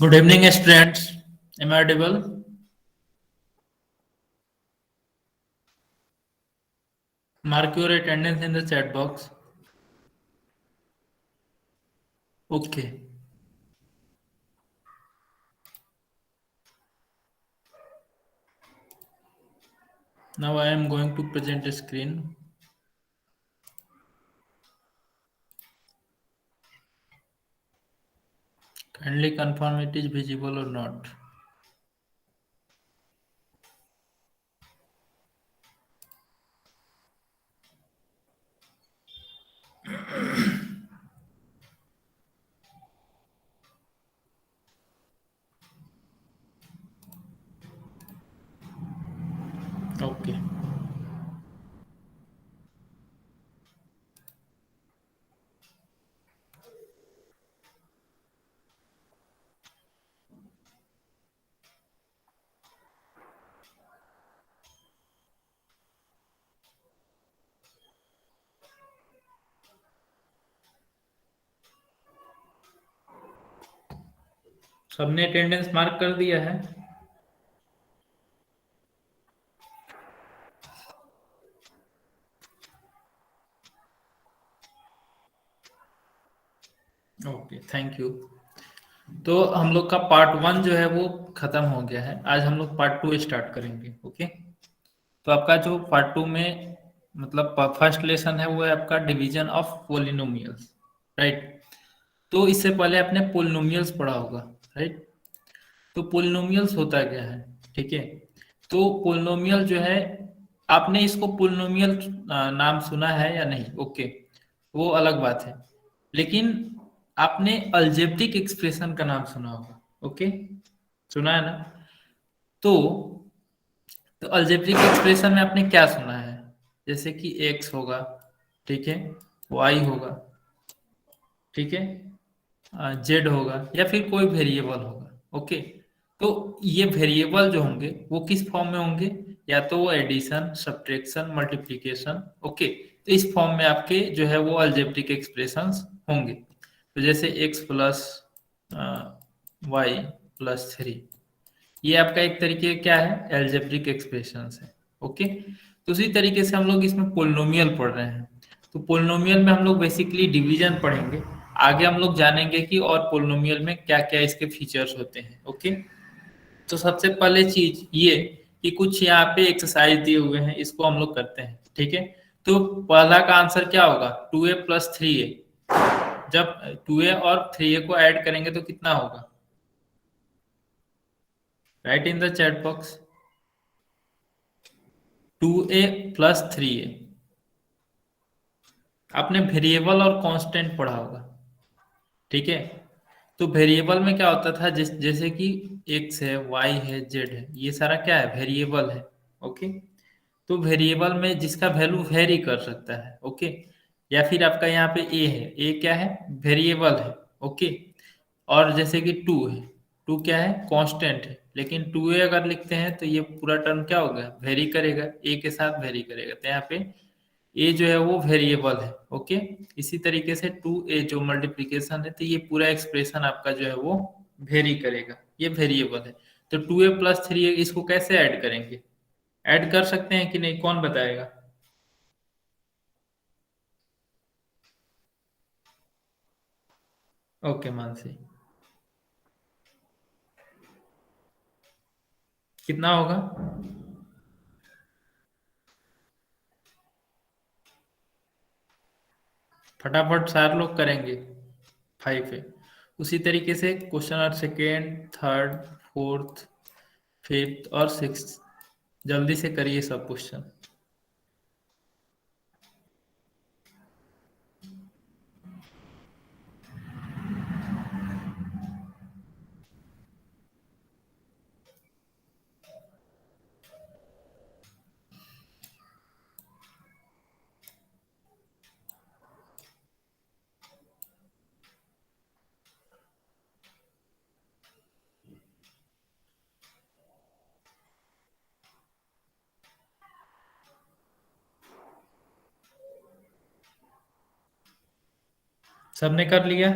Good evening, students. Am I audible? Mark your attendance in the chat box. Okay. Now I am going to present a screen. Kindly confirm it is visible or not. Okay. सबने attendance mark कर दिया है? Okay, thank you. तो हम लोग का part 1 जो है वो खत्म हो गया है। आज हम लोग पार्ट 2 स्टार्ट करेंगे। ओके। तो आपका जो पार्ट 2 में मतलब फर्स्ट लेसन है वो है आपका डिवीजन ऑफ पोलिनोमियल्स, राइट। तो इससे पहले आपने पोलिनोमियल्स पढ़ा होगा, राइट। तो पोलिनोमियल्स होता क्या है, ठीक है। तो पोलिनोमियल जो है, आपने इसको पोलिनोमियल नाम सुना है या नहीं? ओके, वो अलग बात है। लेकिन आपने अलजेब्रिक एक्सप्रेशन का नाम सुना होगा। ओके, सुना है ना? तो अलजेब्रिक एक्सप्रेशन में आपने क्या सुना है? जैसे कि एक्स होगा, ठीक है, वाई होगा, ठीक है, जेड होगा, या फिर कोई वेरिएबल होगा। ओके। तो ये वेरिएबल जो होंगे वो किस फॉर्म में होंगे? या तो वो एडिशन, सब्ट्रैक्शन, मल्टीप्लिकेशन। ओके, तो इस फॉर्म में आपके जो है वो अलजेब्रिक एक्सप्रेशंस होंगे। तो जैसे एक्स प्लस वाई प्लस 3, ये आपका एक तरीके क्या है? अलजेब्रिक एक्सप्रेशंस है। ओके। तो उसी तरीके से हम लोग इसमें पोलिनोमियल पढ़ रहे हैं। तो पोलिनोमियल में हम लोग बेसिकली डिवीजन पढ़ेंगे। आगे हम लोग जानेंगे कि और पोलिनोमियल में क्या क्या इसके फीचर्स होते हैं। ओके। तो सबसे पहले चीज ये कि कुछ यहाँ पे एक्सरसाइज दिए हुए हैं, इसको हम लोग करते हैं, ठीक है। तो पहला का आंसर क्या होगा? 2a plus 3a। जब 2a और 3a को ऐड करेंगे तो कितना होगा? Right in the chat box. 2a plus 3a। आपने वेरिएबल और कांस्टेंट पढ़ा होगा, ठीक है। तो वेरिएबल में क्या होता था, जैसे कि एक्स है, वाई है, जेड है, ये सारा क्या है? वेरिएबल है। ओके। तो वेरिएबल में जिसका वैल्यू वेरी कर सकता है। ओके। या फिर आपका यहाँ पे ए है, ए क्या है? वेरिएबल है। ओके। और जैसे कि टू है, टू क्या है? कांस्टेंट है। लेकिन टू ए अगर लिखते हैं तो ये पूरा टर्म क्या होगा? वेरी करेगा, ए के साथ वेरी करेगा। तो यहाँ पे ए जो है वो वेरिएबल है। ओके। इसी तरीके से टू ए जो मल्टीप्लीकेशन है, तो ये पूरा एक्सप्रेशन आपका जो है वो वेरी करेगा, ये वेरिएबल है। तो 2a प्लस 3a इसको कैसे ऐड करेंगे? ऐड कर सकते हैं कि नहीं, कौन बताएगा? ओके मानसी, कितना होगा? फटाफट 4 लोग करेंगे। 5 है। उसी तरीके से क्वेश्चन और सेकेंड, थर्ड, फोर्थ, फिफ्थ और सिक्स, जल्दी से करिए सब क्वेश्चन। सबने कर लिया?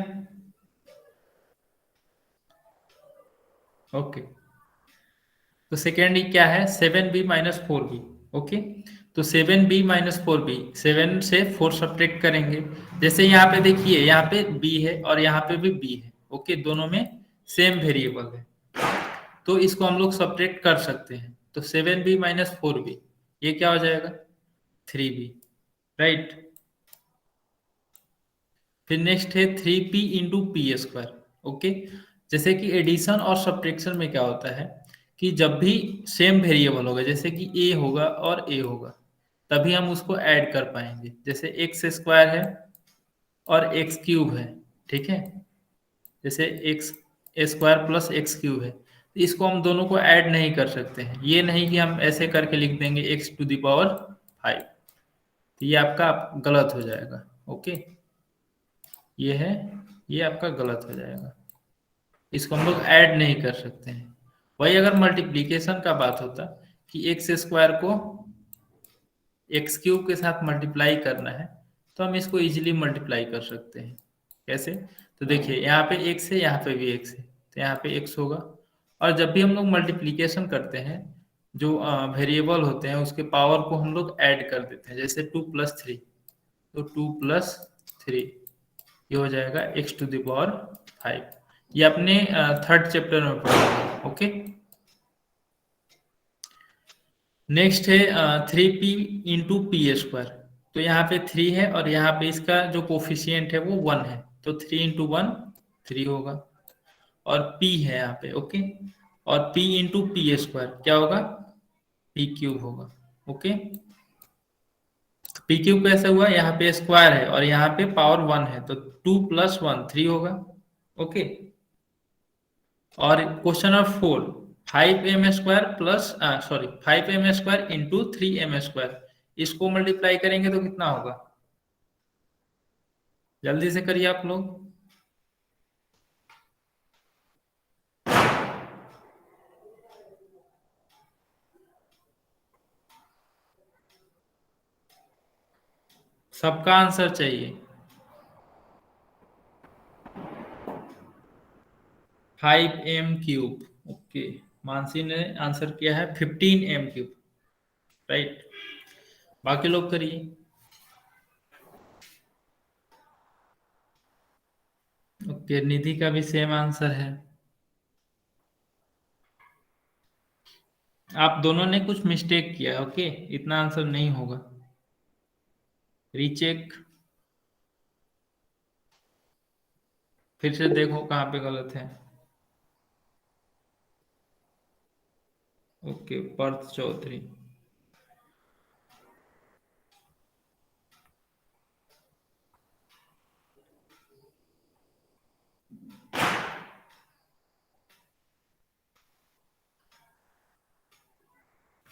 ओके, तो सेकेंड क्या है, 7b-4b। ओके, तो 7b-4b, 7 से 4 सब्ट्रैक्ट करेंगे। जैसे यहाँ पे देखिए, यहाँ पे b है और यहाँ पे भी b है। ओके, दोनों में सेम वेरिएबल है, तो इसको हम लोग सब्ट्रैक्ट कर सकते हैं। तो 7b-4b, ये क्या हो जाएगा, 3b, राइट। फिर नेक्स्ट है 3p×p²। ओके, जैसे कि एडिशन और सब्ट्रैक्शन में क्या होता है कि जब भी सेम वेरिएबल होगा, जैसे कि a होगा और a होगा, तभी हम उसको ऐड कर पाएंगे। जैसे x² है और x³ है, ठीक है, जैसे x² + x³ है, तो इसको हम दोनों को ऐड नहीं कर सकते हैं। ये नहीं कि हम ऐसे करके लिख देंगे x⁵, तो ये आपका गलत हो जाएगा। ओके, ये है, ये आपका गलत हो जाएगा, इसको हम लोग ऐड नहीं कर सकते हैं। वही अगर मल्टीप्लीकेशन का बात होता कि x² को x³ के साथ मल्टीप्लाई करना है, तो हम इसको इजीली मल्टीप्लाई कर सकते हैं। कैसे, तो देखिए यहाँ पे x है, यहाँ पे भी x है, तो यहाँ पे x होगा। और जब भी हम लोग मल्टीप्लीकेशन करते हैं, जो वेरिएबल होते हैं उसके पावर को हम लोग ऐड कर देते हैं। जैसे 2+3, तो 2+3, ये हो जाएगा x⁵। ये अपने थर्ड चैप्टर में पढ़ा। ओके, नेक्स्ट है 3p×p²। तो यहाँ पे 3 है और यहाँ पे इसका जो कोफिशियंट है वो 1 है, तो 3 × 1 3 होगा। और p है यहाँ पे। ओके, और p×p² क्या होगा, p³ होगा। ओके, तो p³ कैसे हुआ, यहाँ पे स्क्वायर है और यहाँ पे पावर 1 है, तो 2+1 3 होगा। ओके, और क्वेश्चन नंबर 4, 5m² इसको मल्टीप्लाई करेंगे तो कितना होगा, जल्दी से करिए आप लोग। सबका आंसर चाहिए। 5m³। ओके, मानसी ने आंसर किया है 15m³, राइट। बाकी लोग करिए। ओके, निधि का भी सेम आंसर है। आप दोनों ने कुछ मिस्टेक किया है। ओके, इतना आंसर नहीं होगा, रीचेक, फिर से देखो कहाँ पे गलत है। ओके, पार्थ चौधरी।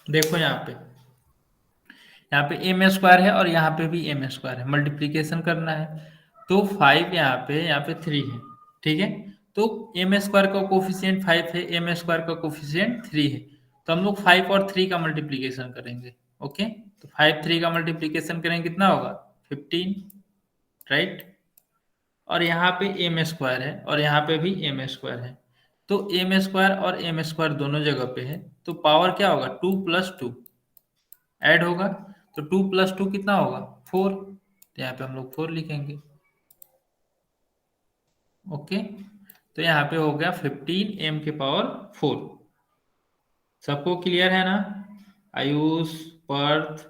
देखो यहाँ पे m² है और यहाँ पे भी m² है, मल्टीप्लीकेशन करना है। तो 5 यहाँ पे 3 है, ठीक है। तो m² का कोफिशियंट 5 है, m² का कोफिशियंट 3 है, तो हम लोग 5 और 3 का मल्टीप्लीकेशन करेंगे। ओके, तो 5 3 का मल्टीप्लीकेशन करेंगे, कितना होगा, 15, राइट। और यहाँ पे m² है और यहाँ पे भी m² है, तो m² और m² दोनों जगह पे है, तो पावर क्या होगा, 2+2 ऐड होगा, तो 2+2 कितना होगा, 4, तो यहाँ पे हम लोग 4 लिखेंगे। ओके, तो यहाँ पे हो गया 15m⁴। सबको क्लियर है ना, आयुष, पार्थ,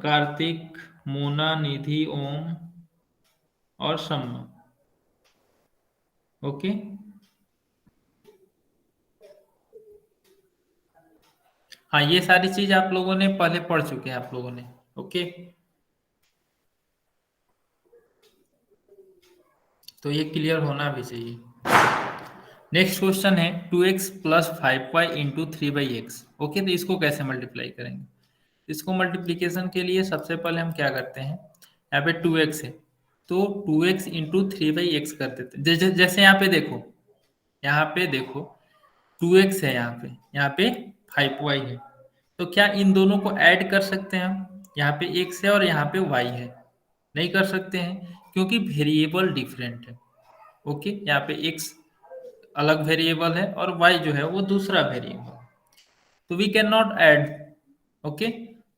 कार्तिक, मोना, निधि, ओम और सम्मा। ओके, हाँ, ये सारी चीज आप लोगों ने पहले पढ़ चुके हैं आप लोगों ने। ओके, तो ये क्लियर होना भी चाहिए। नेक्स्ट क्वेश्चन है 2x + 5y × 3/x। ओके, तो इसको कैसे मल्टीप्लाई करेंगे, इसको मल्टीप्लीकेशन के लिए सबसे पहले हम क्या करते हैं, यहाँ पे 2x है, तो 2x × 3/x कर देते हैं। जैसे यहाँ पे देखो 2x है, यहाँ पे 5y है, तो क्या इन दोनों को ऐड कर सकते हैं हम, यहाँ पे x है और यहाँ पे y है, नहीं कर सकते हैं, क्योंकि वेरिएबल डिफरेंट है। ओके, यहाँ पे x अलग वेरिएबल है और y जो है वो दूसरा वेरिएबल, तो we can not add. Okay,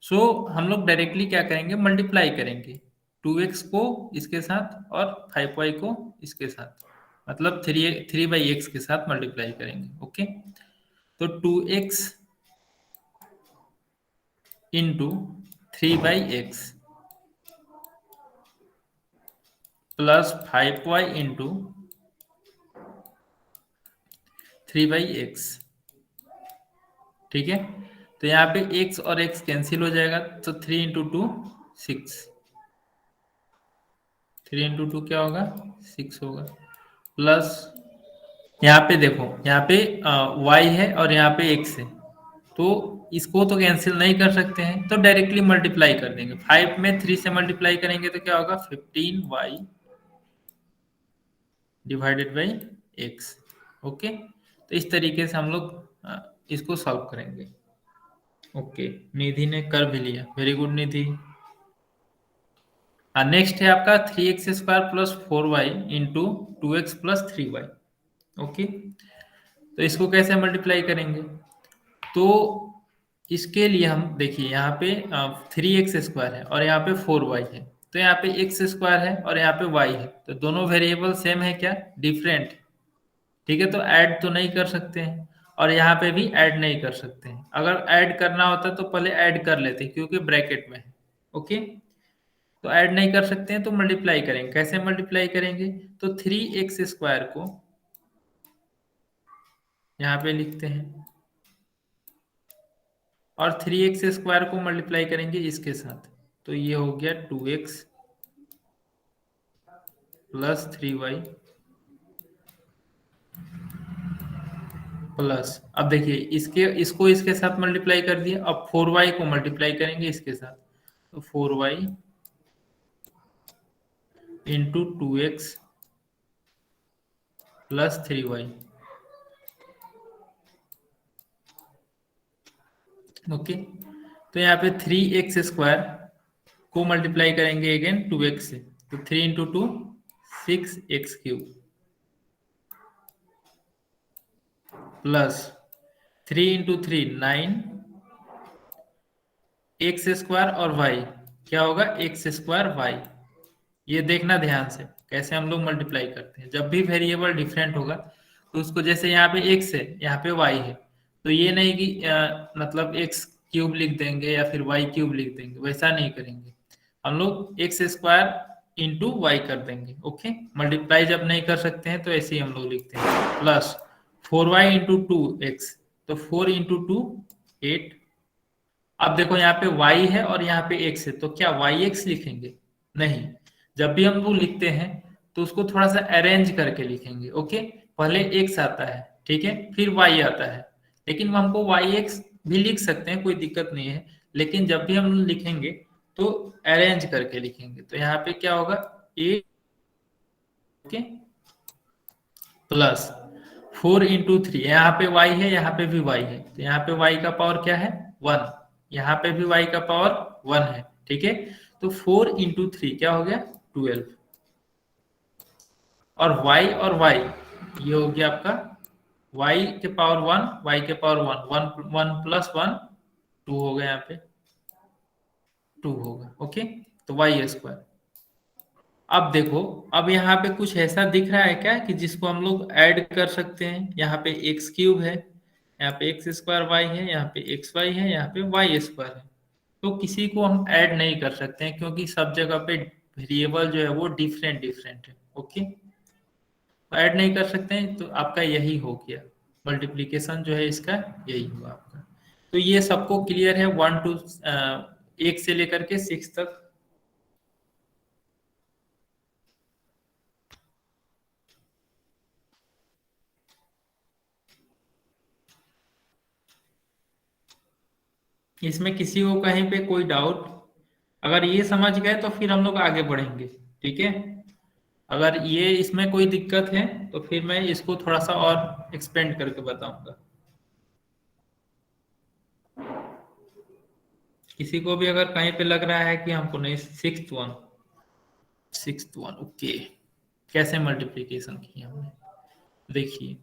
so हम लोग डायरेक्टली क्या करेंगे, मल्टीप्लाई करेंगे 2x को इसके साथ और 5y को इसके साथ, मतलब थ्री बाई एक्स के साथ मल्टीप्लाई करेंगे। ओके, तो 2x into 3/x plus 5y into 3/x। ठीक है, तो यहाँ पे x और x कैंसिल हो जाएगा, तो 3 इंटू टू 6, 3 इंटू टू क्या होगा, 6 होगा, प्लस यहाँ पे देखो, यहाँ पे y है और यहाँ पे x है, तो इसको तो कैंसिल नहीं कर सकते हैं, तो डायरेक्टली मल्टीप्लाई कर देंगे। 5 में 3 से मल्टीप्लाई करेंगे तो क्या होगा, 15y divided by x। Okay, तो इस तरीके से हम लोग इसको सॉल्व करेंगे। ओके, निधि ने कर भी लिया, वेरी गुड निधि। नेक्स्ट है आपका 3x² plus 4y into 2x plus 3y। Okay, तो इसको कैसे मल्टीप्लाई करेंगे, तो इसके लिए हम देखिए यहाँ पे 3x² है और यहाँ पे 4y है, तो यहाँ पे x² है और यहाँ पे y है, तो दोनों वेरिएबल सेम है क्या, डिफरेंट। ठीक है, तो ऐड तो नहीं कर सकते हैं और यहाँ पे भी ऐड नहीं कर सकते हैं। अगर ऐड करना होता तो पहले ऐड कर लेते क्योंकि ब्रैकेट में है। ओके, तो ऐड नहीं कर सकते हैं तो मल्टीप्लाई करेंगे। कैसे मल्टीप्लाई करेंगे, तो 3x² को यहाँ पे लिखते हैं और 3x² को मल्टीप्लाई करेंगे इसके साथ, तो ये हो गया 2x प्लस 3y प्लस, अब देखिए इसको इसके साथ मल्टीप्लाई कर दिया, अब 4y को मल्टीप्लाई करेंगे इसके साथ, तो 4y into 2x plus 3y। Okay, तो यहाँ पे 3x² को मल्टीप्लाई करेंगे अगेन 2x से, तो 3 into two 6x³ plus 3 into 3 9 x² और y क्या होगा, x²y। ये देखना ध्यान से कैसे हम लोग मल्टीप्लाई करते हैं। जब भी वेरिएबल डिफरेंट होगा तो उसको, जैसे यहाँ पे x है यहाँ पे y है, तो ये नहीं कि मतलब x³ लिख देंगे या फिर y³ लिख देंगे, वैसा नहीं करेंगे। हम लोग x² इंटू वाई कर देंगे। ओके, मल्टीप्लाई जब नहीं कर सकते हैं तो ऐसे ही हम लोग लिखते हैं, प्लस 4y इंटू 2x, तो 4 इंटू 2 8। अब देखो यहाँ पे y है और यहाँ पे x है, तो क्या yx लिखेंगे, नहीं। जब भी हम लोग लिखते हैं तो उसको थोड़ा सा अरेंज करके लिखेंगे। ओके, पहले x आता है, ठीक है, फिर y आता है, लेकिन हमको yx भी लिख सकते हैं, कोई दिक्कत नहीं है, लेकिन जब भी हम लिखेंगे तो अरेंज करके लिखेंगे। तो यहाँ पे क्या होगा, a, ओके, प्लस 4 इंटू 3, यहाँ पे y है यहाँ पे भी y है, तो यहाँ पे y का पावर क्या है, 1, यहाँ पे भी y का पावर 1 है। ठीक है, तो 4 इंटू 3 क्या हो गया, 12, और y ये हो गया आपका y के पावर 1, y के पावर 1, 1 प्लस 1 2 हो गया, यहाँ पे 2 होगा। ओके, तो y²। अब देखो, अब यहाँ पे कुछ ऐसा दिख रहा है क्या कि जिसको हम लोग ऐड कर सकते हैं। यहाँ पे x³ है, यहाँ पे x²y है, यहाँ पे xy है, यहाँ पे y² है, तो किसी को हम ऐड नहीं कर सकते हैं क्योंकि सब जगह पे वेरिएबल जो है वो डिफरेंट डिफरेंट है। ओके, तो ऐड नहीं कर सकते हैं, तो आपका यही हो गया मल्टीप्लीकेशन जो है इसका, यही हुआ आपका। तो ये सबको क्लियर है, 1 से लेकर के 6 तक। इसमें किसी को कहीं पे कोई डाउट, अगर ये समझ गए तो फिर हम लोग आगे बढ़ेंगे। ठीक है, अगर ये इसमें कोई दिक्कत है तो फिर मैं इसको थोड़ा सा और एक्सपेंड करके बताऊंगा। किसी को भी अगर कहीं पे लग रहा है कि हमको नहीं, सिक्स्थ वन। ओके, कैसे मल्टीप्लीकेशन किया हमने, देखिए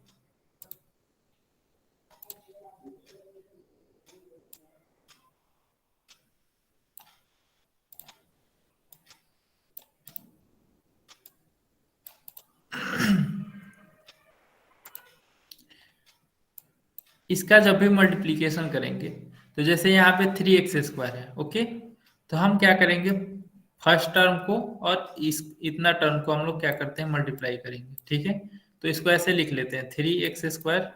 इसका जब भी मल्टीप्लीकेशन करेंगे तो जैसे यहाँ पे 3x² है, ओके, तो हम क्या करेंगे, फर्स्ट टर्म को और इस इतना टर्म को हम लोग क्या करते हैं, मल्टीप्लाई करेंगे, ठीक है। तो इसको ऐसे लिख लेते हैं, 3x²।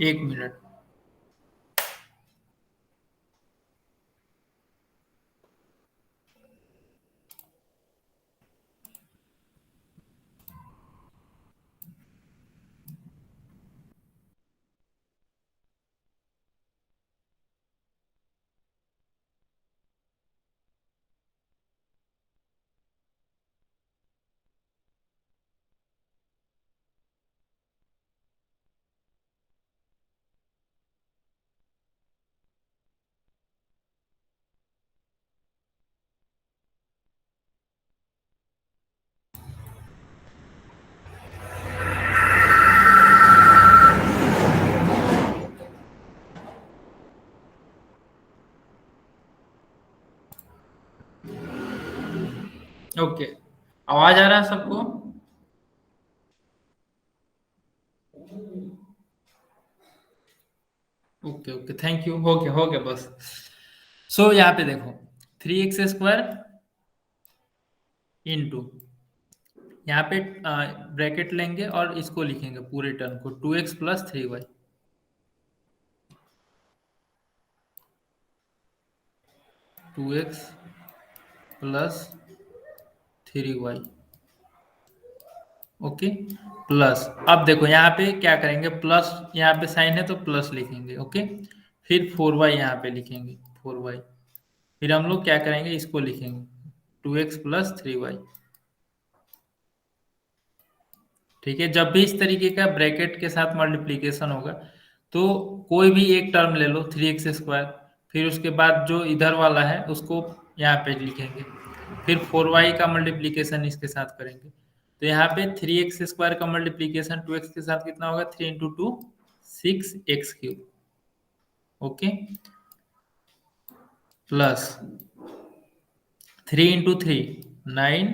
1 मिनट। ओके, आवाज आ रहा है सबको? ओके ओके, थैंक यू, हो गया बस। सो यहाँ पे देखो, 3x² इंटू, यहाँ पे ब्रैकेट लेंगे और इसको लिखेंगे पूरे टर्म को, 2x + 3y। 2x + 3y, okay, plus, अब देखो यहाँ पे क्या करेंगे, प्लस यहाँ पे साइन है तो प्लस लिखेंगे, ओके। फिर 4y यहाँ पे लिखेंगे, 4y। फिर हम लोग क्या करेंगे, इसको लिखेंगे 2x + 3y, ठीक है। जब भी इस तरीके का ब्रैकेट के साथ मल्टीप्लीकेशन होगा तो कोई भी एक टर्म ले लो, 3x², फिर उसके बाद जो इधर वाला है उसको यहाँ पे लिखेंगे, फिर 4y का मल्टीप्लीकेशन इसके साथ करेंगे। तो यहाँ पे 3x² का मल्टीप्लीकेशन 2x के साथ कितना होगा, 3 × 2 6x³, ओके, प्लस 3 × 3 9।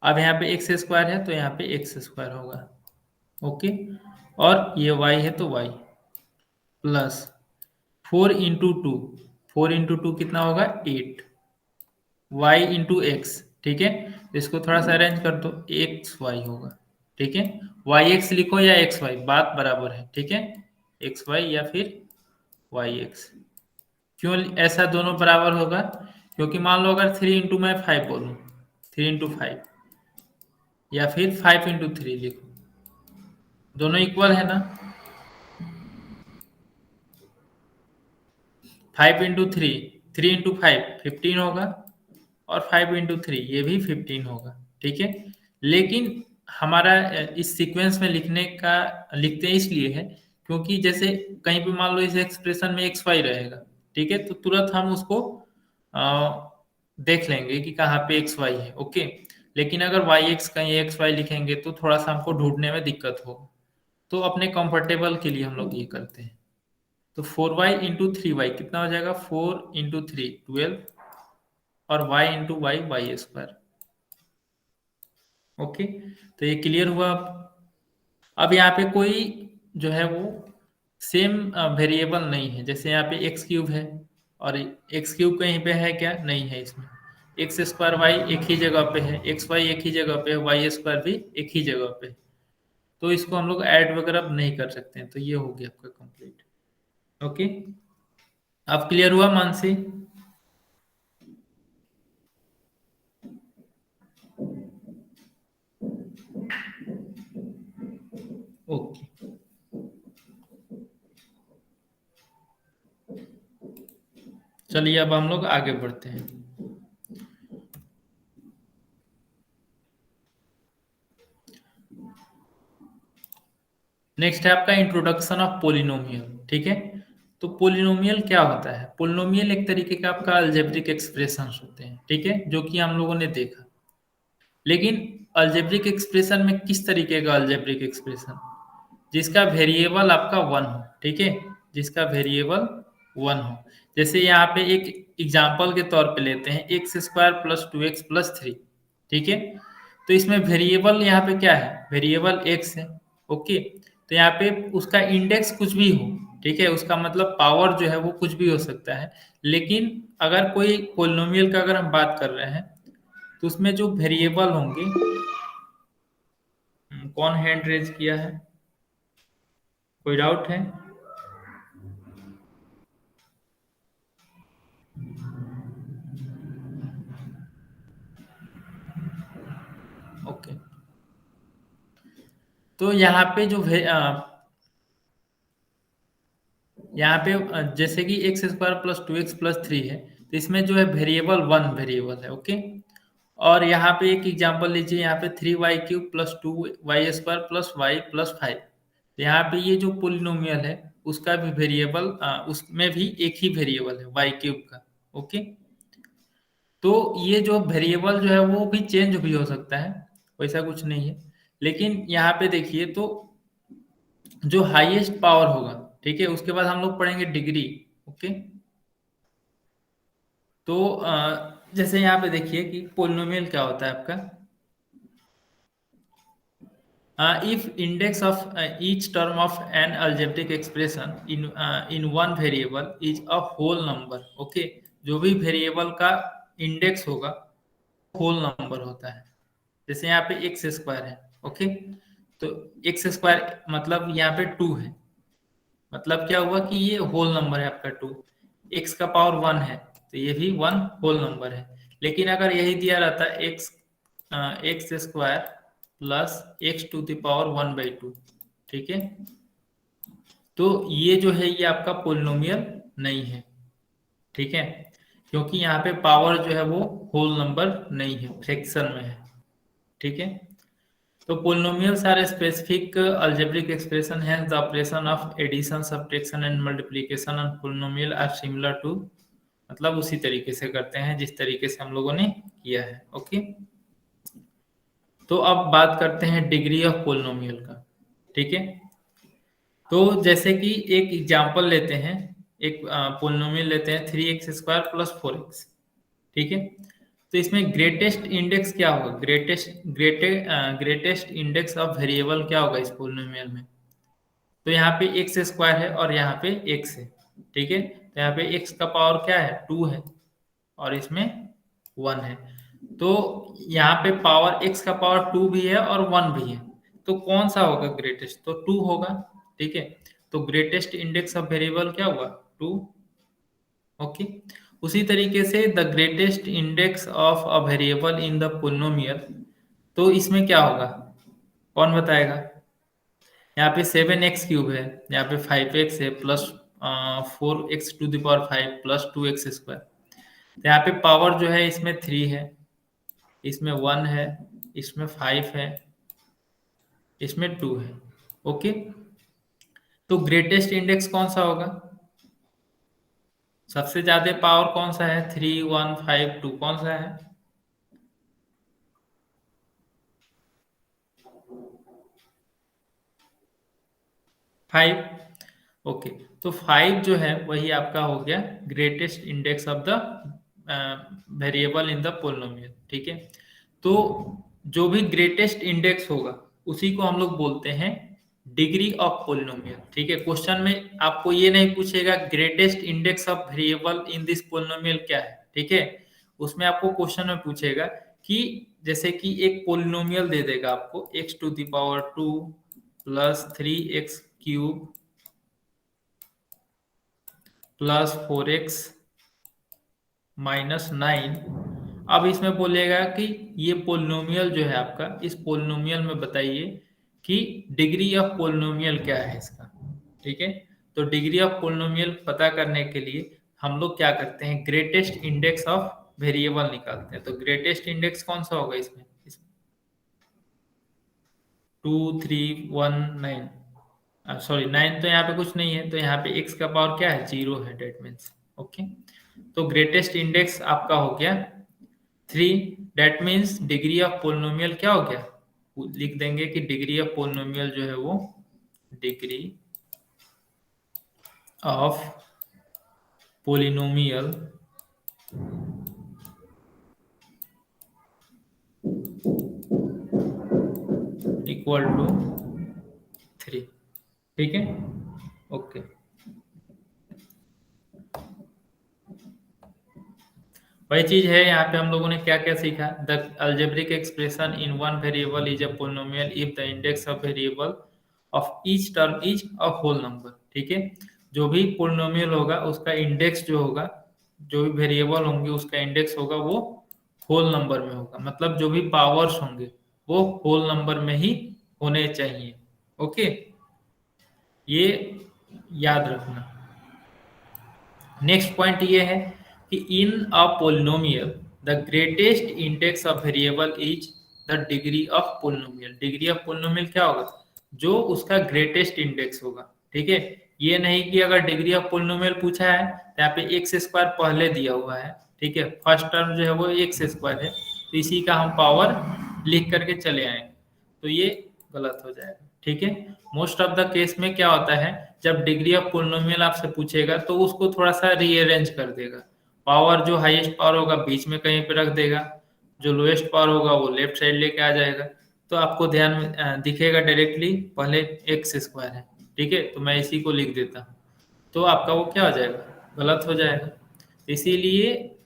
अब यहाँ पे x² है तो यहाँ पे x² होगा, ओके, और ये y है तो y, प्लस 4 × 2, 4 × 2 कितना होगा, 8, y × x, ठीक है। तो इसको थोड़ा सा अरेंज कर दो, xy होगा, ठीक है। yx लिखो या xy, बात बराबर है, ठीक है, xy या फिर yx। क्यों ऐसा दोनों बराबर होगा, क्योंकि मान लो अगर 3 × मैं 5 बोलूँ, 3 × 5, या फिर 5 × 3 लिखो, दोनों इक्वल है ना। 5 × 3, 3 × 5 15 होगा, और 5 × 3 ये भी 15 होगा, ठीक है। लेकिन हमारा इस सीक्वेंस में लिखते हैं इसलिए है क्योंकि जैसे कहीं पे मान लो इस एक्सप्रेशन में एक्स वाई रहेगा, ठीक है, तो तुरंत हम उसको अ, देख लेंगे कि कहाँ पे एक्स वाई है, ओके। लेकिन अगर वाई एक्स कहीं एक्स वाई लिखेंगे तो थोड़ा सा हमको ढूंढने में दिक्कत होगा, तो अपने कंफर्टेबल के लिए हम लोग ये करते हैं। तो 4y × 3y कितना हो जाएगा, 4 × 3 12, और y × y y², ओके। तो ये क्लियर हुआ। अब यहाँ पे कोई जो है वो सेम वेरिएबल नहीं है, जैसे यहाँ पे x³ है और x³ कहीं पे है क्या, नहीं है इसमें। x² y एक ही जगह पे है, xy एक ही जगह पे है, y² भी एक ही जगह पे है, तो इसको हम लोग ऐड वगैरह नहीं कर सकते हैं। तो ये हो गया आपका कंप्लीट, ओके। अब क्लियर हुआ मानसी? ओके, चलिए अब हम लोग आगे बढ़ते हैं। नेक्स्ट है आपका इंट्रोडक्शन ऑफ पोलिनोमियल, ठीक है। तो पोलिनोमियल क्या होता है, पोलिनोमियल एक तरीके का आपका अलजेब्रिक एक्सप्रेशन होते हैं, ठीक है, जो कि हम लोगों ने देखा। लेकिन अलजेब्रिक एक्सप्रेशन में किस तरीके का अलजेब्रिक एक्सप्रेशन, जिसका वेरिएबल आपका 1 हो, ठीक है, जिसका वेरिएबल 1 हो। जैसे यहाँ पे एक एग्जाम्पल के तौर पे लेते हैं, x² + 2x + 3, ठीक है। तो इसमें वेरिएबल यहाँ पे क्या है, वेरिएबल x है, ओके। तो यहाँ पे उसका इंडेक्स कुछ भी हो, ठीक है, उसका मतलब पावर जो है वो कुछ भी हो सकता है। लेकिन अगर कोई पोलिनोमियल का अगर हम बात कर रहे हैं तो उसमें जो वेरिएबल होंगे, कौन हैंड रेज किया है, कोई डाउट है? ओके। तो यहाँ पे जैसे कि x square plus two x plus three है, तो इसमें जो है वेरिएबल वन वेरिएबल है, ओके। और यहाँ पे एक एग्जांपल लीजिए, यहाँ पे three Y cube plus two Y square plus Y plus five. तो यहाँ पे ये जो पोलिनोमियल है उसका भी वेरिएबल, उसमें भी एक ही वेरिएबल है वाई क्यूब का, ओके। तो ये जो वेरिएबल जो है वो भी चेंज भी हो सकता है, वैसा कुछ नहीं है। लेकिन यहाँ पे देखिए तो जो हाईएस्ट पावर होगा, ठीक है, उसके बाद हम लोग पढ़ेंगे डिग्री, ओके। तो जैसे यहाँ पे देखिए कि पोलिनोमियल क्या होता है आपका, if index of each term of an algebraic expression in one variable is a whole number, okay। जो भी वेरिएबल का इंडेक्स होगा होल नंबर होता है। जैसे यहाँ पे एक्स स्क्वायर है, ओके। तो एक्स स्क्वायर मतलब यहाँ पे टू है, मतलब क्या हुआ कि ये होल नंबर है आपका टू। एक्स का पावर वन है तो ये भी वन होल नंबर है। लेकिन अगर यही दिया रहता x x square plus x to the power one by two, ठीक है, तो ये जो है ये आपका पोलिनोमियल नहीं है, ठीक है, क्योंकि यहाँ पे पावर जो है वो होल नंबर नहीं है, फ्रैक्शन में है, ठीक है। तो polynomials are a specific algebraic expression, hence the operation of addition, subtraction and multiplication on polynomial are similar to, मतलब उसी तरीके से करते हैं जिस तरीके से हम लोगों ने किया है, ओके। तो अब बात करते हैं डिग्री ऑफ पोलिनोमियल का, ठीक है। तो जैसे कि एक एग्जांपल लेते हैं, एक पोलिनोमियल लेते हैं three x square plus four x, ठीक है। तो इसमें ग्रेटेस्ट इंडेक्स क्या होगा, ग्रेटेस्ट इंडेक्स ऑफ वेरिएबल क्या होगा इस पोलिनोमियल में। तो यहाँ पे एक्स स्क्वायर है और यहाँ पे एक्स है, ठीक है। तो यहाँ पे एक्स का पावर क्या है, टू है, और इसमें वन है। तो यहाँ पे पावर एक्स का पावर टू भी है और वन भी है। तो कौन सा होगा ग्रेटेस्ट, तो टू होगा, ठीक है। तो ग्रेटेस्ट इंडेक्स ऑफ वेरिएबल क्या हुआ, टू, ओके। उसी तरीके से the greatest index of a variable in the polynomial, तो इसमें क्या होगा, कौन बताएगा। यहाँ पे सेवन एक्स क्यूब है, यहाँ पे फाइव एक्स है plus four x to the power five plus two x square. तो यहाँ पे पावर जो है इसमें थ्री है, इसमें वन है, इसमें फाइव है, इसमें टू है, ओके। तो ग्रेटेस्ट इंडेक्स कौन सा होगा, सबसे ज्यादा पावर कौन सा है, थ्री वन फाइव टू, कौन सा है, फाइव, ओके। तो फाइव जो है वही आपका हो गया greatest index of the variable in the polynomial, ठीक है। तो जो भी ग्रेटेस्ट इंडेक्स होगा उसी को हम लोग बोलते हैं डिग्री ऑफ पोलिनोमियल, ठीक है। क्वेश्चन में आपको ये नहीं पूछेगा greatest index of variable in this polynomial क्या है, ठीक है। उसमें आपको क्वेश्चन में पूछेगा कि जैसे कि एक पोलिनोमियल दे देगा आपको x to the power two plus three x cube plus four x minus nine. अब इसमें बोलेगा कि ये पोलिनोमियल जो है आपका, इस पोलिनोमियल में बताइए कि डिग्री ऑफ पोलिनोमियल क्या है इसका, ठीक है। तो डिग्री ऑफ पोलिनोमियल पता करने के लिए हम लोग क्या करते हैं, ग्रेटेस्ट इंडेक्स ऑफ वेरिएबल निकालते हैं। तो ग्रेटेस्ट इंडेक्स कौन सा होगा इसमें, two three one nine, sorry nine तो यहाँ पे कुछ नहीं है, तो यहाँ पे एक्स का पावर क्या है, जीरो है, डेट मीन्स, ओके। तो ग्रेटेस्ट इंडेक्स आपका हो गया three, that means degree of polynomial क्या हो गया, लिख देंगे कि डिग्री ऑफ पोलिनोमियल जो है वो degree of polynomial equal to ठीक है, ओके। वही चीज है, यहाँ पे हम लोगों ने क्या क्या सीखा। The algebraic expression in one variable is a polynomial if the index of variable of each term is a whole number. ठीक है, जो भी पोलिनोमियल होगा उसका इंडेक्स जो होगा, जो भी वेरिएबल होंगे उसका इंडेक्स होगा वो होल नंबर में होगा, मतलब जो भी पावर्स होंगे वो होल नंबर में ही होने चाहिए। ओके, ये याद रखना। नेक्स्ट पॉइंट ये है कि in a polynomial the greatest index of variable is the degree of polynomial. Degree of polynomial क्या होगा, जो उसका ग्रेटेस्ट इंडेक्स होगा। ठीक है, ये नहीं कि अगर डिग्री ऑफ पोलिनोमियल पूछा है तो यहाँ पे एक्स स्क्वायर पहले दिया हुआ है, ठीक है, फर्स्ट टर्म जो है वो एक्स स्क्वायर है, तो इसी का हम पावर लिख करके चले आएंगे, तो ये गलत हो जाएगा। ठीक है, मोस्ट ऑफ द केस में क्या होता है, जब डिग्री ऑफ पोलिनोमियल आपसे पूछेगा तो उसको थोड़ा सा रीअरेंज कर देगा। पावर जो हाईएस्ट पावर होगा बीच में कहीं पे रख देगा, जो लोएस्ट पावर होगा वो लेफ्ट साइड लेके आ जाएगा। तो आपको ध्यान में दिखेगा डायरेक्टली पहले एक्स स्क्वायर है, ठीक है, तो मैं इसी को लिख देता हूँ, तो आपका वो क्या हो जाएगा, गलत हो जाएगा। इसीलिए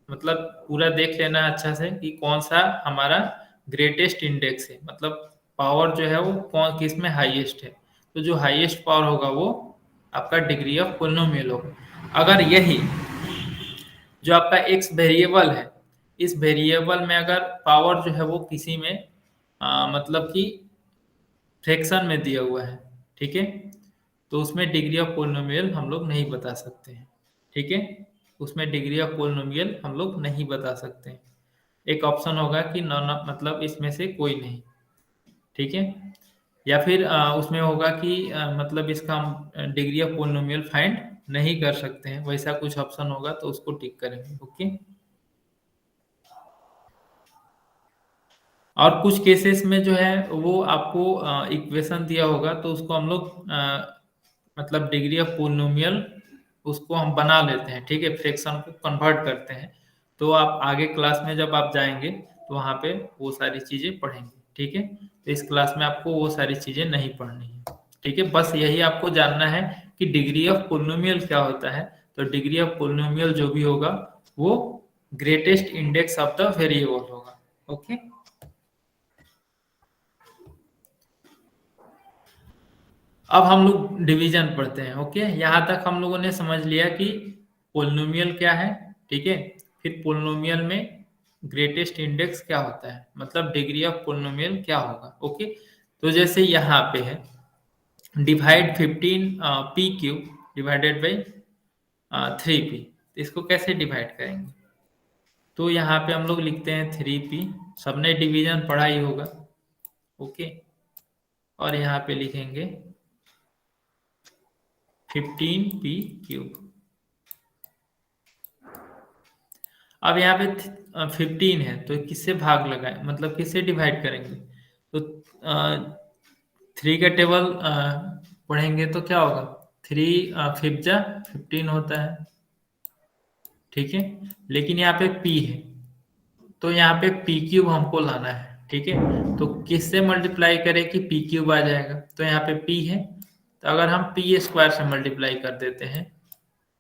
मतलब पूरा देख लेना अच्छा से कि कौन सा हमारा ग्रेटेस्ट इंडेक्स है, मतलब पावर जो है वो कौन किस में हाईएस्ट है, तो जो हाईएस्ट पावर होगा वो आपका डिग्री ऑफ पोलिनोमियल होगा। अगर यही जो आपका एक्स वेरिएबल है, इस वेरिएबल में अगर पावर जो है वो किसी में मतलब कि फ्रैक्शन में दिया हुआ है, ठीक है, तो उसमें डिग्री ऑफ पोलिनोमियल हम लोग नहीं बता सकते हैं। ठीक है, उसमें डिग्री ऑफ पोलिनोमियल हम लोग नहीं बता सकते हैं। एक ऑप्शन होगा कि नॉन, मतलब इसमें से कोई नहीं। ठीक है, या फिर उसमें होगा कि मतलब इसका हम डिग्री ऑफ पोलिनोमियल फाइंड नहीं कर सकते हैं, वैसा कुछ ऑप्शन होगा तो उसको टिक करेंगे। ओके, और कुछ केसेस में जो है वो आपको इक्वेशन दिया होगा तो उसको हम लोग मतलब डिग्री ऑफ पोलिनोमियल उसको हम बना लेते हैं, ठीक है, फ्रैक्शन को कन्वर्ट करते हैं। तो आप आगे क्लास में जब आप जाएंगे तो वहाँ पे वो सारी चीज़ें पढ़ेंगे। ठीक है, तो इस क्लास में आपको वो सारी चीज़ें नहीं पढ़नी है। ठीक है, बस यही आपको जानना है कि डिग्री ऑफ पोलिनोमियल क्या होता है। तो डिग्री ऑफ पोलिनोमियल जो भी होगा वो greatest index of the variable होगा। ओके, अब हम लोग डिवीजन पढ़ते हैं। ओके, यहाँ तक हम लोगों ने समझ लिया कि पोलिनोमियल क्या है, ठीक है, फिर पोलिनोमियल में ग्रेटेस्ट इंडेक्स क्या होता है, मतलब डिग्री ऑफ पोलिनोमियल क्या होगा। ओके, तो जैसे यहाँ पे है divide 15 P cube divided by 3p, इसको कैसे डिवाइड करेंगे, तो यहाँ पे हम लोग लिखते हैं 3p, सबने डिवीजन पढ़ा ही होगा। ओके, और यहाँ पे लिखेंगे 15p क्यूब। अब यहाँ पे 15 है तो किससे भाग लगाए, मतलब किससे डिवाइड करेंगे, तो 3 का टेबल पढ़ेंगे तो क्या होगा, 3 फिफ्थ जा 15 होता है। ठीक है, लेकिन यहाँ पे p है तो यहाँ पे पी क्यूब हमको लाना है। ठीक है, तो किससे मल्टीप्लाई करें कि पी क्यूब आ जाएगा, तो यहाँ पे p है, तो अगर हम पी स्क्वायर से मल्टीप्लाई कर देते हैं,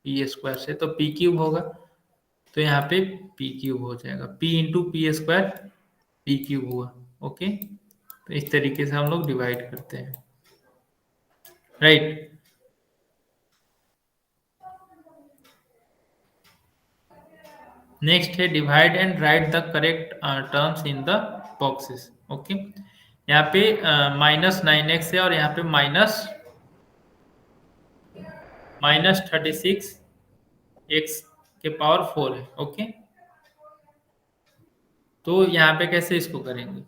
पी स्क्वायर से, तो पी क्यूब होगा, तो यहाँ पे पी क्यूब हो जाएगा, p into P square P cube हुआ। ओके, तो इस तरीके से हम लोग डिवाइड करते हैं, राइट। नेक्स्ट है divide and right the correct terms in the boxes. Okay, यहाँ पे -9x है और यहाँ पे -36x⁴ है। ओके, तो यहाँ पे कैसे इसको करेंगे,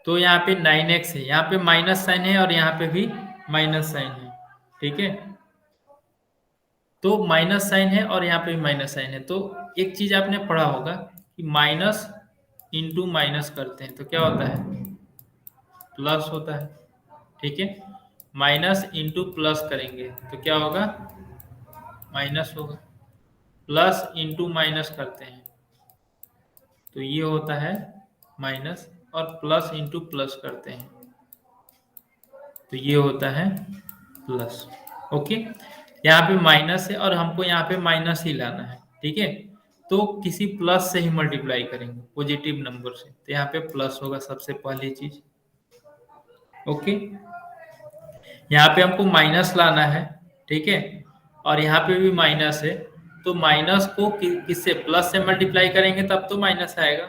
तो यहाँ पे 9x है, यहाँ पे माइनस साइन है और यहाँ पे भी माइनस साइन है। ठीक है, तो माइनस साइन है और यहाँ पे भी माइनस साइन है, तो एक चीज आपने पढ़ा होगा कि माइनस इंटू माइनस करते हैं तो क्या होता है, प्लस होता है। ठीक है, माइनस इंटू प्लस करेंगे तो क्या होगा, माइनस होगा। प्लस इंटू माइनस करते हैं तो ये होता है माइनस, और प्लस इंटू प्लस करते हैं तो ये होता है प्लस। ओके, यहाँ पे माइनस है और हमको यहाँ पे माइनस ही लाना है, ठीक है। तो किसी प्लस से ही मल्टीप्लाई करेंगे, पॉजिटिव नंबर से, तो यहाँ पे प्लस होगा सबसे पहली चीज। ओके, यहाँ पे हमको माइनस लाना है, ठीक है, और यहाँ पे भी माइनस है, तो माइनस को किससे, प्लस से मल्टीप्लाई करेंगे तब तो माइनस आएगा,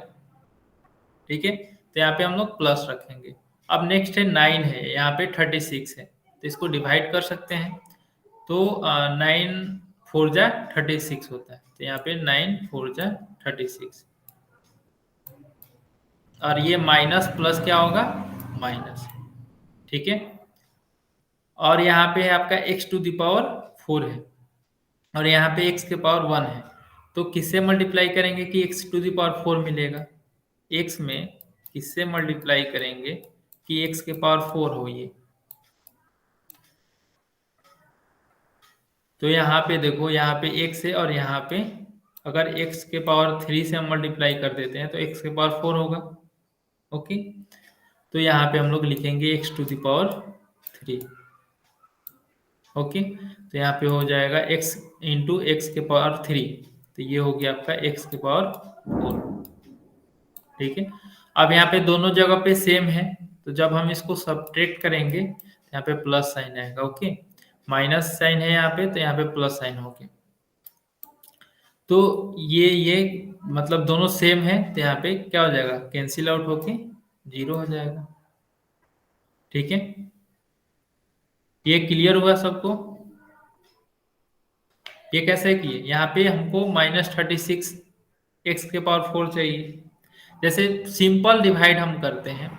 ठीक है। तो यहाँ पे हम लोग प्लस रखेंगे। अब नेक्स्ट है 9 है, यहाँ पे 36 है, तो इसको डिवाइड कर सकते हैं। तो 9 4 जा 36 होता है, तो यहाँ पे 9 4 जा 36, और ये माइनस प्लस क्या होगा, माइनस, ठीक है। और यहाँ पे है आपका x⁴ है, और यहाँ पे x के पावर 1 है, तो किससे मल्टीप्लाई करेंगे कि x⁴ मिलेगा, x में किससे मल्टीप्लाई करेंगे कि x के पावर 4 हो ये। तो यहाँ पे देखो, यहाँ पे x है, और यहाँ पे अगर x के पावर 3 से हम मल्टीप्लाई कर देते हैं तो x के पावर 4 होगा। ओके, तो यहाँ पे हम लोग लिखेंगे x⁴। ओके, तो यहाँ पे हो जाएगा x इंटू एक्स के पावर 3, तो ये हो गया आपका x के पावर 4, ठीक है। अब यहाँ पे दोनों जगह पे सेम है, तो जब हम इसको सब्ट्रैक्ट करेंगे तो यहाँ पे प्लस साइन आएगा। ओके, माइनस साइन है यहाँ पे, तो यहाँ पे प्लस साइन हो गया। तो ये मतलब दोनों सेम है, तो यहाँ पे क्या हो जाएगा, कैंसिल आउट होके 0 हो जाएगा, ठीक है। ये क्लियर हुआ सबको। ये कैसे किए, यहाँ पे हमको -36 x के पावर 4 चाहिए। जैसे सिंपल डिवाइड हम करते हैं,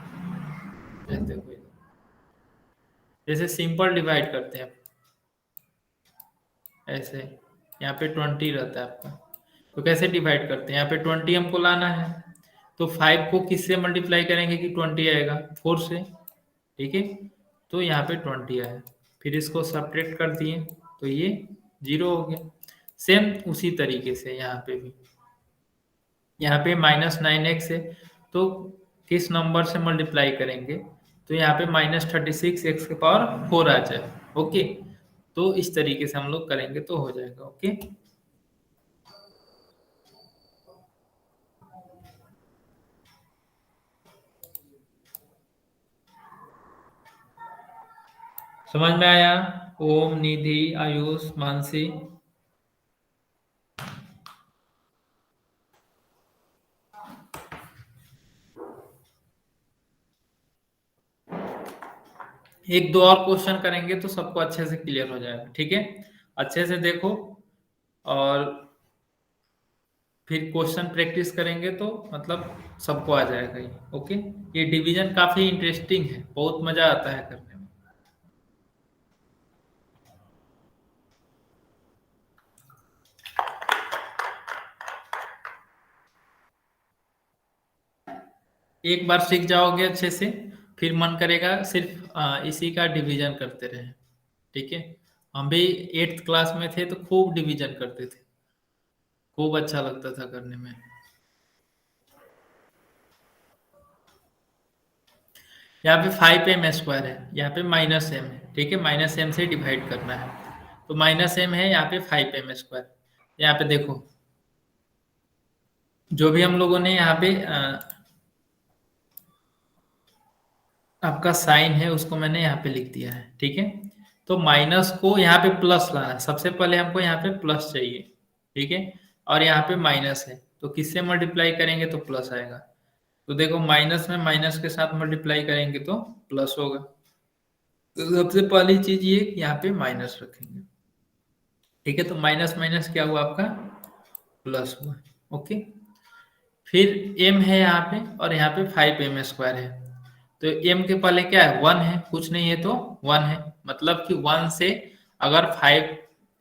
जैसे सिंपल डिवाइड करते हैं ऐसे, यहाँ पे 20 रहता है आपका, तो कैसे डिवाइड करते हैं, यहाँ पे 20 हमको लाना है, तो 5 को किससे मल्टीप्लाई करेंगे कि 20 आएगा, 4 से, ठीक है। तो यहाँ पे 20 आया, फिर इसको सब्ट्रैक्ट कर दिए तो ये 0 हो गया। सेम उसी तरीके से यहाँ पे भी, यहाँ पे -9x है, तो किस नंबर से मल्टीप्लाई करेंगे, तो यहाँ पे -36 x के पावर 4 आ जाए। ओके, तो इस तरीके से हम लोग करेंगे तो हो जाएगा। ओके, समझ में आया। ओम, निधि, आयुष, मानसी। एक दो और क्वेश्चन करेंगे तो सबको अच्छे से क्लियर हो जाएगा, ठीक है। अच्छे से देखो, और फिर क्वेश्चन प्रैक्टिस करेंगे तो मतलब सबको आ जाएगा ये। ओके, ये डिवीजन काफी इंटरेस्टिंग है, बहुत मजा आता है करने में। एक बार सीख जाओगे अच्छे से, फिर मन करेगा सिर्फ इसी का डिवीजन करते रहे, ठीक है। हम भी 8th क्लास में थे तो खूब डिवीजन करते थे, खूब अच्छा लगता था करने में। यहाँ पे 5m² है, यहाँ पे -m है, ठीक है, -m से डिवाइड करना है, तो -m है, यहाँ पे 5m²। यहाँ पे देखो, जो भी हम लोगों ने यहाँ पे आपका साइन है उसको मैंने यहाँ पे लिख दिया है, ठीक है। तो माइनस को यहाँ पे प्लस लाना है, सबसे पहले हमको यहाँ पे प्लस चाहिए, ठीक है, और यहाँ पे माइनस है, तो किससे मल्टीप्लाई करेंगे तो प्लस आएगा। तो देखो, माइनस में माइनस के साथ मल्टीप्लाई करेंगे तो प्लस होगा, तो सबसे पहली चीज ये यहाँ पे माइनस रखेंगे, ठीक है। तो माइनस माइनस क्या हुआ आपका, प्लस हुआ। ओके, फिर m है यहाँ पे, और यहाँ पे 5m² है, तो m के पहले क्या है, 1 है, कुछ नहीं है तो 1 है, मतलब कि 1 से अगर 5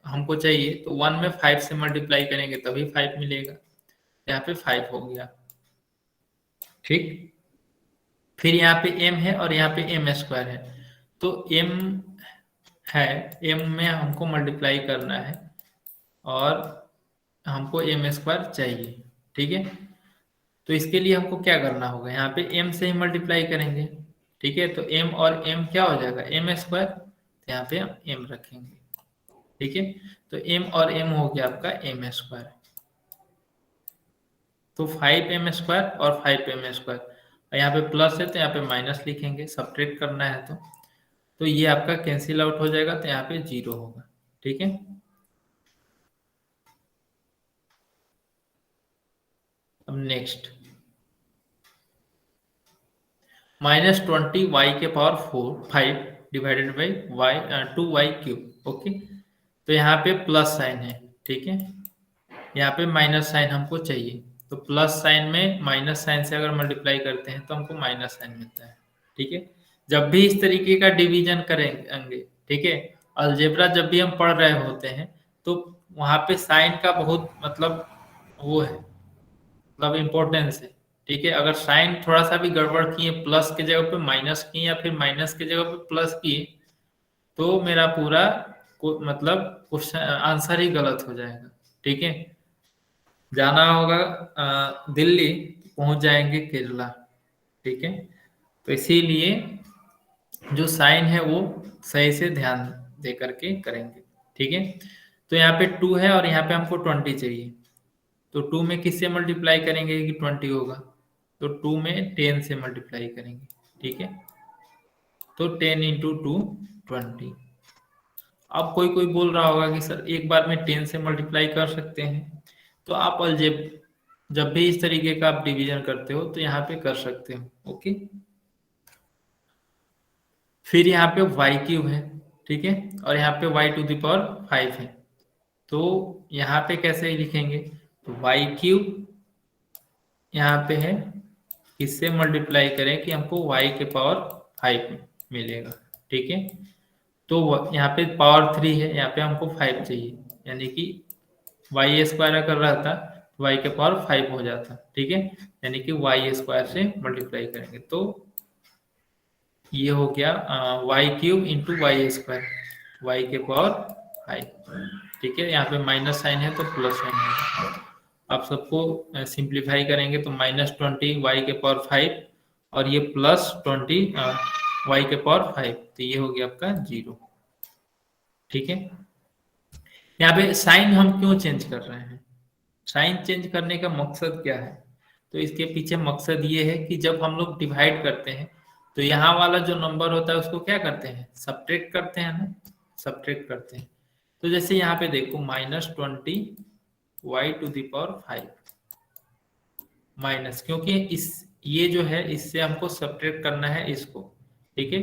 हमको चाहिए तो 1 में 5 से मल्टीप्लाई करेंगे तभी 5 मिलेगा, यहाँ पे 5 हो गया, ठीक। फिर यहाँ पे m है और यहाँ पे m² है, तो m है, m में हमको मल्टीप्लाई करना है और हमको m² चाहिए, ठीक है। तो इसके लिए हमको क्या करना होगा, यहाँ पे m से ही मल्टीप्लाई करेंगे, ठीक है, तो m और m क्या हो जाएगा, m स्क्वायर, तो यहाँ पे हम m रखेंगे। ठीक है, तो m और m हो गया आपका m स्क्वायर, तो 5m स्क्वायर और 5m स्क्वायर, यहाँ पे प्लस है तो यहाँ पे माइनस लिखेंगे, सब्ट्रैक्ट करना है तो ये आपका कैंसिल आउट हो जाएगा, तो यहाँ पे 0 होगा। ठीक है, अब नेक्स्ट -20 y के power 5 divided by y 2y cube. Okay, तो यहाँ पे प्लस साइन है। ठीक है, यहाँ पे माइनस साइन हमको चाहिए, तो प्लस साइन में माइनस साइन से अगर मल्टीप्लाई करते हैं तो हमको माइनस साइन मिलता है। ठीक है, जब भी इस तरीके का डिवीजन करेंगे, ठीक है, अलजेब्रा जब भी हम पढ़ रहे होते हैं तो वहां पे साइन का बहुत मतलब वो है, मतलब इम्पोर्टेंस है। ठीक है, अगर साइन थोड़ा सा भी गड़बड़ किए, प्लस के जगह पे माइनस किए या फिर माइनस के जगह पे प्लस किए, तो मेरा पूरा मतलब क्वेश्चन आंसर ही गलत हो जाएगा। ठीक है, जाना होगा दिल्ली, पहुंच जाएंगे केरला। ठीक है, तो इसीलिए जो साइन है वो सही से ध्यान दे करके करेंगे। ठीक है, तो यहाँ पे 2 है और यहाँ पे हमको 20 चाहिए, तो 2 में किससे मल्टीप्लाई करेंगे कि 20 होगा, तो 2 में 10 से मल्टीप्लाई करेंगे। ठीक है, तो 10 इंटू 2 20। अब कोई कोई बोल रहा होगा कि सर एक बार में 10 से मल्टीप्लाई कर सकते हैं, तो आप अलजेब जब भी इस तरीके का आप डिवीजन करते हो तो यहाँ पे कर सकते हो। ओके, फिर यहाँ पे वाई क्यूब है। ठीक है, और यहाँ पे वाई टू द पावर 5 है, तो यहाँ पे कैसे लिखेंगे, तो वाई क्यूब यहाँ पे है, किससे मल्टीप्लाई करें कि हमको y के पावर 5 मिलेगा। ठीक है, तो यहाँ पे पावर 3 है, यहाँ पे हमको 5 चाहिए, यानी कि वाई स्क्वायर अगर रहता तो y के पावर 5 हो जाता। ठीक है, यानी कि वाई स्क्वायर से मल्टीप्लाई करेंगे, तो ये हो गया y cube into y square, y के पावर 5। ठीक है, यहाँ पे माइनस साइन है तो प्लस साइन है। आप सबको सिंप्लीफाई करेंगे तो -20 वाई के पावर 5 और ये +20 वाई के पावर 5, तो ये हो गया आपका 0। ठीक है, यहाँ पे साइन हम क्यों चेंज कर रहे हैं, साइन चेंज करने का मकसद क्या है, तो इसके पीछे मकसद ये है कि जब हम लोग डिवाइड करते हैं तो यहाँ वाला जो नंबर होता है उसको क्या करते हैं, सब्ट्रैक्ट करते हैं ना, सब्ट्रैक्ट करते हैं। तो जैसे यहाँ पे देखो -20 y to the power 5 minus, क्योंकि इस ये जो है इससे हमको सब्ट्रैक्ट करना है इसको। ठीक है,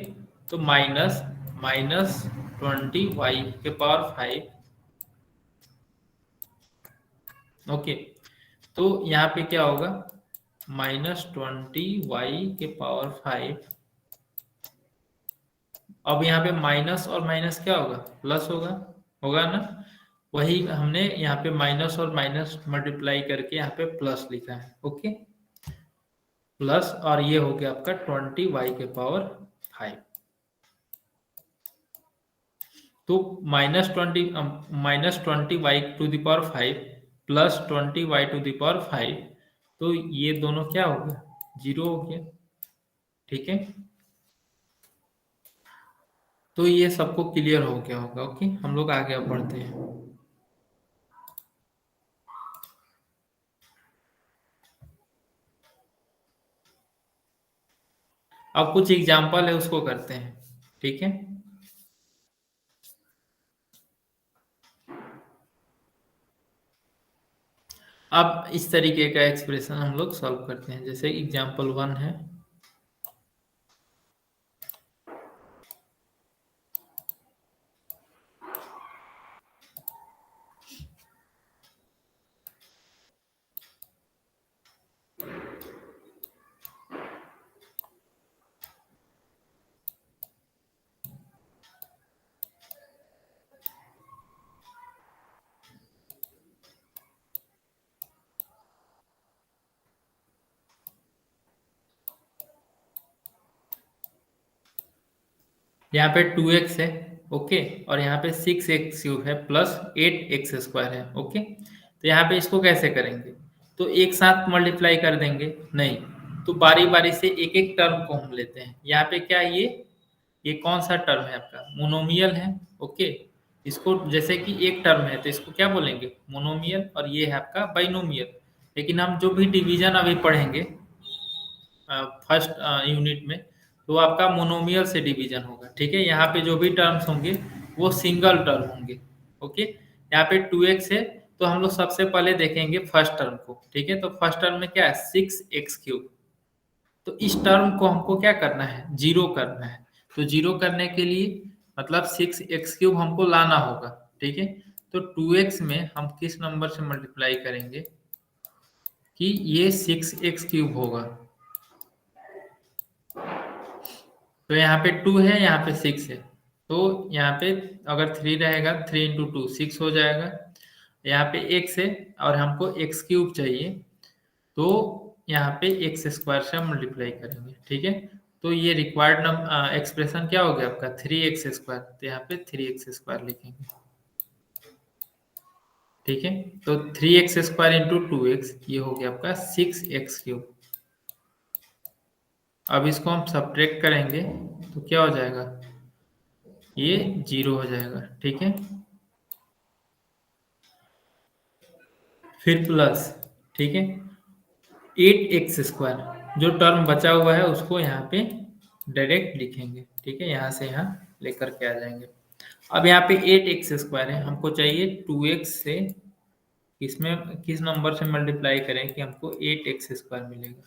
तो -20 वाई के पावर 5। ओके, तो यहाँ पे क्या होगा, -20 वाई के पावर 5, अब यहाँ पे माइनस और माइनस क्या होगा, प्लस होगा, होगा ना, वही हमने यहाँ पे माइनस और माइनस मल्टीप्लाई करके यहाँ पे प्लस लिखा है। ओके, प्लस, और ये हो गया आपका 20 वाई के पावर 5, तो -20 y to the power 5 +20 y to the power 5, तो ये दोनों क्या हो गया, 0 हो गया। ठीक है, तो ये सबको क्लियर हो गया होगा। ओके, हम लोग आगे अब बढ़ते हैं। अब कुछ एग्जाम्पल है उसको करते हैं। ठीक है, अब इस तरीके का एक्सप्रेशन हम लोग सॉल्व करते हैं, जैसे एग्जाम्पल 1 है, यहाँ पे 2x है। ओके, और यहाँ पे 6x³ है प्लस 8x² है। ओके, तो यहाँ पे इसको कैसे करेंगे, तो एक साथ मल्टीप्लाई कर देंगे, नहीं, तो बारी बारी से एक एक टर्म को हम लेते हैं। यहाँ पे क्या है, ये कौन सा टर्म है आपका, मोनोमियल है। ओके, इसको जैसे कि एक टर्म है तो इसको क्या बोलेंगे, मोनोमियल, और ये है आपका बाइनोमियल। लेकिन हम जो भी डिवीजन अभी पढ़ेंगे फर्स्ट यूनिट में, तो आपका मोनोमियल से डिवीजन होगा। ठीक है, यहाँ पे जो भी टर्म्स होंगे वो सिंगल टर्म होंगे। ओके, यहाँ पे 2x है, तो हम लोग सबसे पहले देखेंगे फर्स्ट टर्म को। ठीक है, तो फर्स्ट टर्म में क्या है, 6x3। तो इस टर्म को हमको क्या करना है, जीरो करना है। तो जीरो करने के लिए मतलब 6x3 हमको लाना होगा। ठीक है, तो 2x में हम किस नंबर से मल्टीप्लाई करेंगे कि ये 6x3 होगा। तो यहाँ पे 2 है, यहाँ पे 6 है, तो यहाँ पे अगर 3 रहेगा, 3 इंटू 2 6 हो जाएगा। यहाँ पे x है और हमको x3 चाहिए, तो यहाँ पे एक्स स्क्वायर से हम मल्टीप्लाई करेंगे। ठीक है, तो ये रिक्वायर्ड एक्सप्रेशन क्या हो गया आपका, 3x²। तो यहाँ पे 3x² लिखेंगे। ठीक है, तो 3x² इंटू 2x, ये हो गया आपका 6x3। अब इसको हम सब्ट्रैक्ट करेंगे तो क्या हो जाएगा, ये 0 हो जाएगा। ठीक है, फिर प्लस, ठीक है, 8x², जो टर्म बचा हुआ है उसको यहाँ पे डायरेक्ट लिखेंगे। ठीक है, यहाँ से यहाँ लेकर के आ जाएंगे। अब यहाँ पे 8x² है, हमको चाहिए 2x से इसमें किस नंबर से मल्टीप्लाई करें कि हमको 8x² मिलेगा।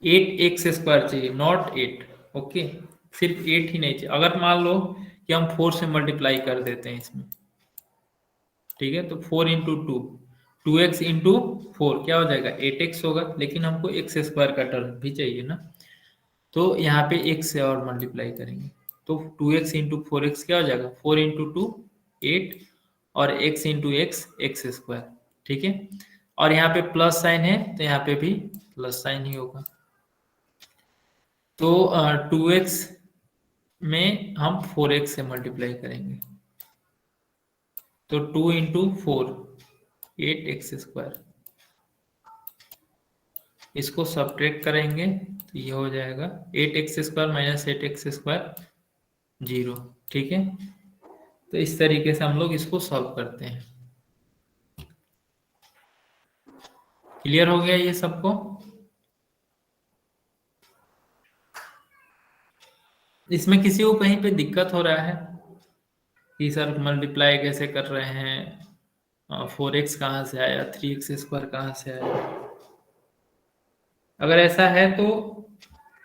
8x² चाहिए, नॉट 8। ओके, सिर्फ 8 ही नहीं चाहिए। अगर मान लो कि हम 4 से मल्टीप्लाई कर देते हैं इसमें, ठीक है, तो 4 इंटू 2, 2x इंटू 4 क्या हो जाएगा, 8x होगा। लेकिन हमको x² का टर्म भी चाहिए ना, तो यहाँ पे x से और मल्टीप्लाई करेंगे, तो 2x इंटू 4x क्या हो जाएगा, 4 इंटू 2 8, और x इंटू x² ठीक है, और यहाँ पे प्लस साइन है तो यहाँ पे भी प्लस साइन ही होगा। तो 2x में हम 4x से मल्टीप्लाई करेंगे, तो 2 इंटू 4 8x²। इसको सब्ट्रैक्ट करेंगे तो ये हो जाएगा 8x² माइनस 8x² 0। ठीक है, तो इस तरीके से हम लोग इसको सॉल्व करते हैं। क्लियर हो गया ये सबको? इसमें किसी को कहीं पे दिक्कत हो रहा है कि सर मल्टीप्लाई कैसे कर रहे हैं, 4x कहाँ से आया, 3x² कहाँ से आया? अगर ऐसा है तो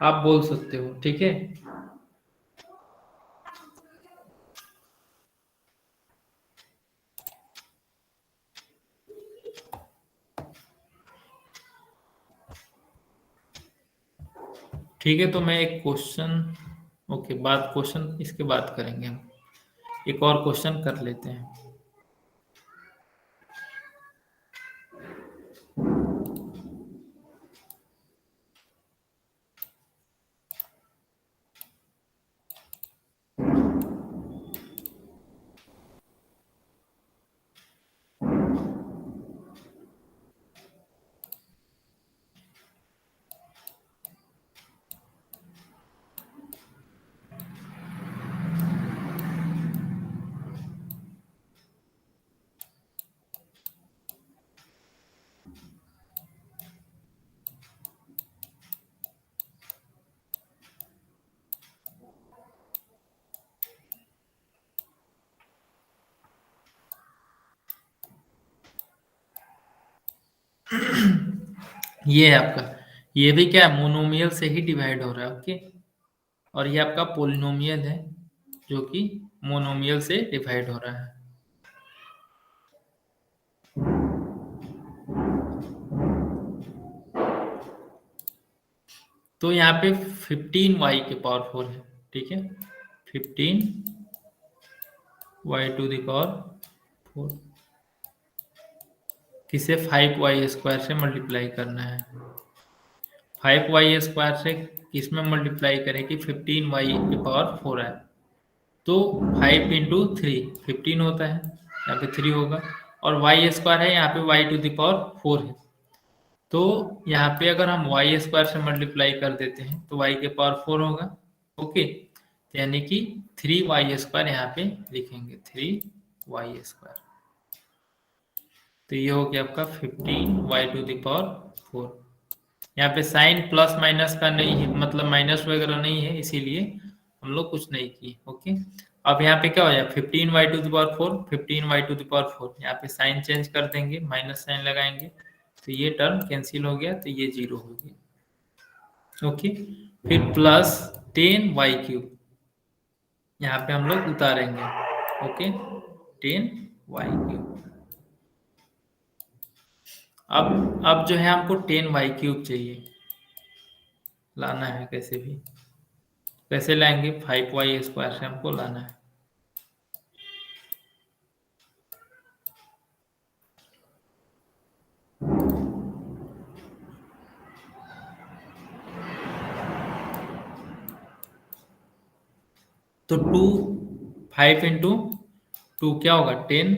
आप बोल सकते हो। ठीक है, ठीक है, तो मैं एक क्वेश्चन, ओके, बात क्वेश्चन इसके बाद करेंगे हम। एक और क्वेश्चन कर लेते हैं। ये है आपका, ये भी क्या है, मोनोमियल से ही डिवाइड हो रहा है। ओके, और ये आपका पोलिनोमियल है जो कि मोनोमियल से डिवाइड हो रहा है। तो यहाँ पे 15y⁴ है। ठीक है, 15y⁴ किसे 5y² से मल्टीप्लाई करना है। 5y² से किसमें मल्टीप्लाई करें कि 15y⁴ है, तो 5 इंटू 3 15 होता है, यहाँ पे 3 होगा, और वाई स्क्वायर है, यहाँ पे वाई टू द पावर 4 है। तो यहाँ पे अगर हम वाई स्क्वायर से मल्टीप्लाई कर देते हैं तो वाई के पावर 4 होगा। ओके, यानी कि 3y स्क्वायर यहाँ पे लिखेंगे, 3y स्क्वायर। तो ये हो गया आपका 15y टू द पावर 4। यहाँ पे साइन प्लस माइनस का नहीं है, मतलब माइनस वगैरह नहीं है, इसीलिए हम लोग कुछ नहीं किए। ओके, अब यहाँ पे क्या हो जाए, 15y to the power 4, 15y to the power 4, यहाँ पे साइन चेंज कर देंगे, माइनस साइन लगाएंगे, तो ये टर्म कैंसिल हो गया, तो ये 0 हो गया। ओके, फिर प्लस 10y क्यूब यहाँ पे हम लोग उतारेंगे। Okay, 10y cube. अब जो है हमको 10y क्यूब चाहिए, लाना है कैसे भी। कैसे लाएंगे, 5y स्क्वायर से हमको लाना है। तो 5 इंटू 2 क्या होगा, 10।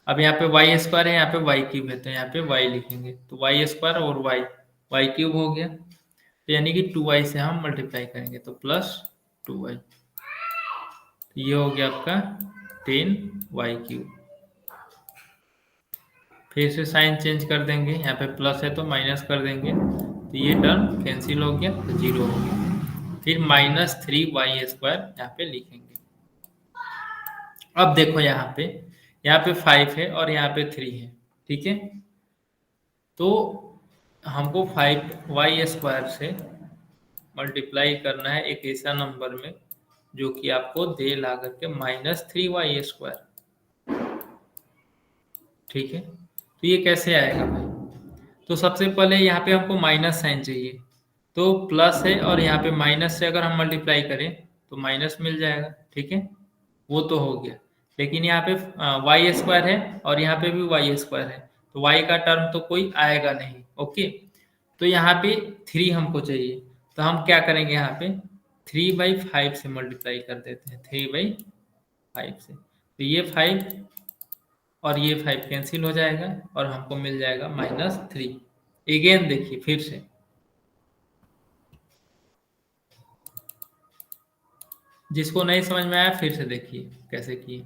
अब यहाँ पे वाई स्क्वायर है, यहाँ पे वाई क्यूब है, तो यहाँ पे वाई लिखेंगे, तो वाई स्क्वायर और वाई, वाई क्यूब हो गया। तो यानी कि 2y से हम मल्टीप्लाई करेंगे, तो प्लस 2y। तो ये हो गया आपका 10y क्यूब। फिर से साइन चेंज कर देंगे, यहाँ पे प्लस है तो माइनस कर देंगे, तो ये टर्म कैंसिल हो गया, तो 0 हो गया। फिर -3y स्क्वायर यहाँ पे लिखेंगे। अब देखो यहाँ पे 5 है और यहाँ पे 3 है, ठीक है। तो हमको 5y स्क्वायर से मल्टीप्लाई करना है एक ऐसा नंबर में जो कि आपको दे ला करके -3y स्क्वायर, ठीक है। तो ये कैसे आएगा भाई, तो सबसे पहले यहाँ पे हमको माइनस साइन चाहिए, तो प्लस है और यहाँ पे माइनस से अगर हम मल्टीप्लाई करें तो माइनस मिल जाएगा, ठीक है, वो तो हो गया। लेकिन यहाँ पे वाई स्क्वायर है और यहाँ पे भी वाई स्क्वायर है, तो वाई का टर्म तो कोई आएगा नहीं। ओके, तो यहाँ पे 3 हमको चाहिए, तो हम क्या करेंगे, यहाँ पे 3/5 से मल्टीप्लाई कर देते हैं, 3/5 से, तो ये 5 और ये 5 कैंसिल हो जाएगा और हमको मिल जाएगा -3। अगेन देखिए फिर से, जिसको नहीं समझ में आया फिर से देखिए कैसे किए।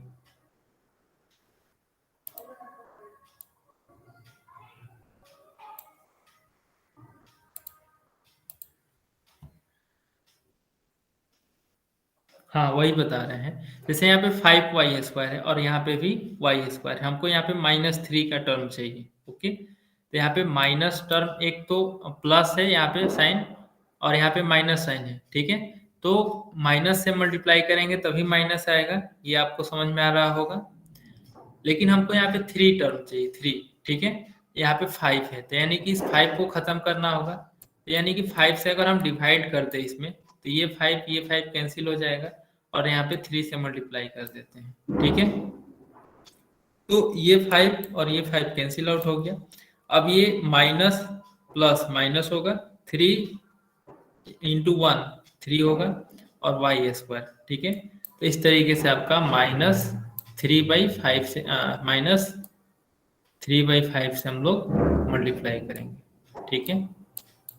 हाँ वही बता रहे हैं, जैसे यहाँ पे 5y स्क्वायर है और यहाँ पे भी वाई स्क्वायर है, हमको यहाँ पे -3 का टर्म चाहिए। ओके, तो यहाँ पे माइनस टर्म, एक तो प्लस है यहाँ पे साइन और यहाँ पे माइनस साइन है, ठीक है। तो माइनस से मल्टीप्लाई करेंगे तभी माइनस आएगा, ये आपको समझ में आ रहा होगा। लेकिन हमको यहाँ पे 3 टर्म चाहिए, 3, ठीक है। यहाँ पे 5 है, तो यानी कि इस 5 को खत्म करना होगा, तो यानी कि 5 से अगर हम डिवाइड करते हैं इसमें, तो ये 5 कैंसिल हो जाएगा और यहाँ पे 3 से मल्टीप्लाई कर देते हैं, ठीक है। तो ये 5 और ये 5 कैंसिल आउट हो गया। अब ये माइनस प्लस माइनस होगा, 3 × 1 3 होगा और वाई स्क्वायर, ठीक है। तो इस तरीके से आपका -3/5 से -3/5 से हम लोग मल्टीप्लाई करेंगे, ठीक है।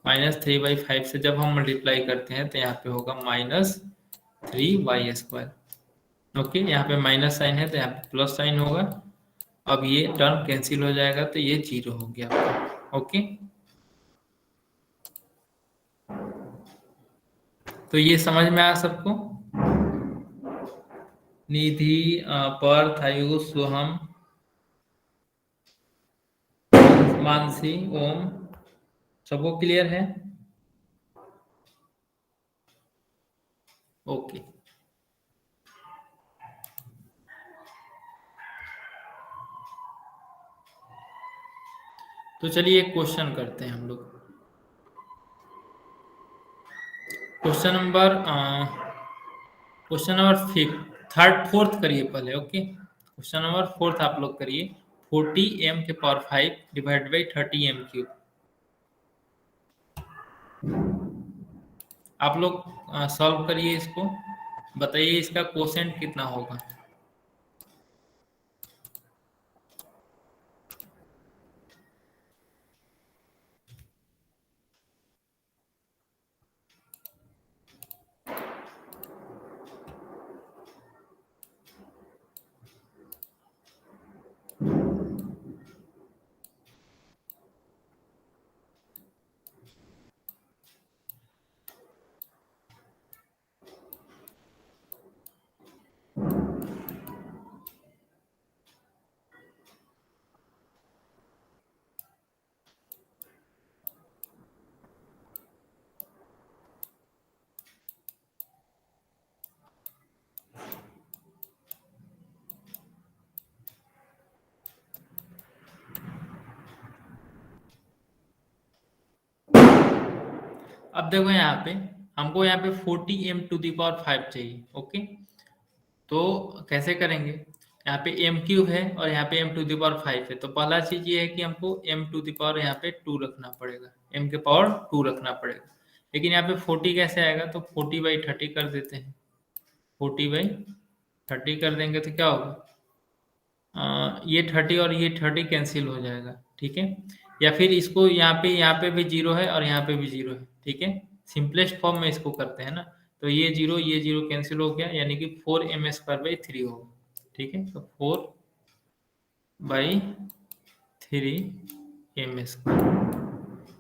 -3/5 से जब हम मल्टीप्लाई करते हैं तो यहाँ पे होगा -3y स्क्वायर। ओके, यहाँ पे माइनस साइन है तो यहाँ पे प्लस साइन होगा। अब ये टर्म कैंसिल हो जाएगा तो ये 0 हो गया आपका। ओके, तो ये समझ में आया सबको। निधि, पार्थ, आयुष, सोहम, मानसी, ओम, सबको क्लियर है। ओके, तो चलिए एक क्वेश्चन करते हैं हम लोग। क्वेश्चन नंबर 4th करिए पहले। ओके, क्वेश्चन नंबर 4th आप लोग करिए। 40m⁵ divide by 30m³। आप लोग सॉल्व करिए इसको, बताइए इसका कोसेंट कितना होगा। अब देखो यहाँ पे हमको यहाँ पे 40m⁵ चाहिए। ओके, तो कैसे करेंगे? यहाँ पे m³ है और यहाँ पे m⁵ है, तो पहला चीज ये है कि हमको m⁵ यहाँ पे 2 रखना पड़ेगा, m के पावर 2 रखना पड़ेगा। लेकिन यहाँ पे 40 कैसे आएगा? तो 40/30 कर देते हैं। 40/30 कर देंगे तो क्या होगा? ये 30 और ये 30 कैंसिल हो जाएगा, ठीक है। या फिर इसको यहाँ पे भी 0 है और यहाँ पे भी 0 है, ठीक है। सिंपलेस्ट फॉर्म में इसको करते हैं ना, तो ये 0 कैंसिल हो गया, यानी कि 4m² होगा, ठीक है। तो 4/3m²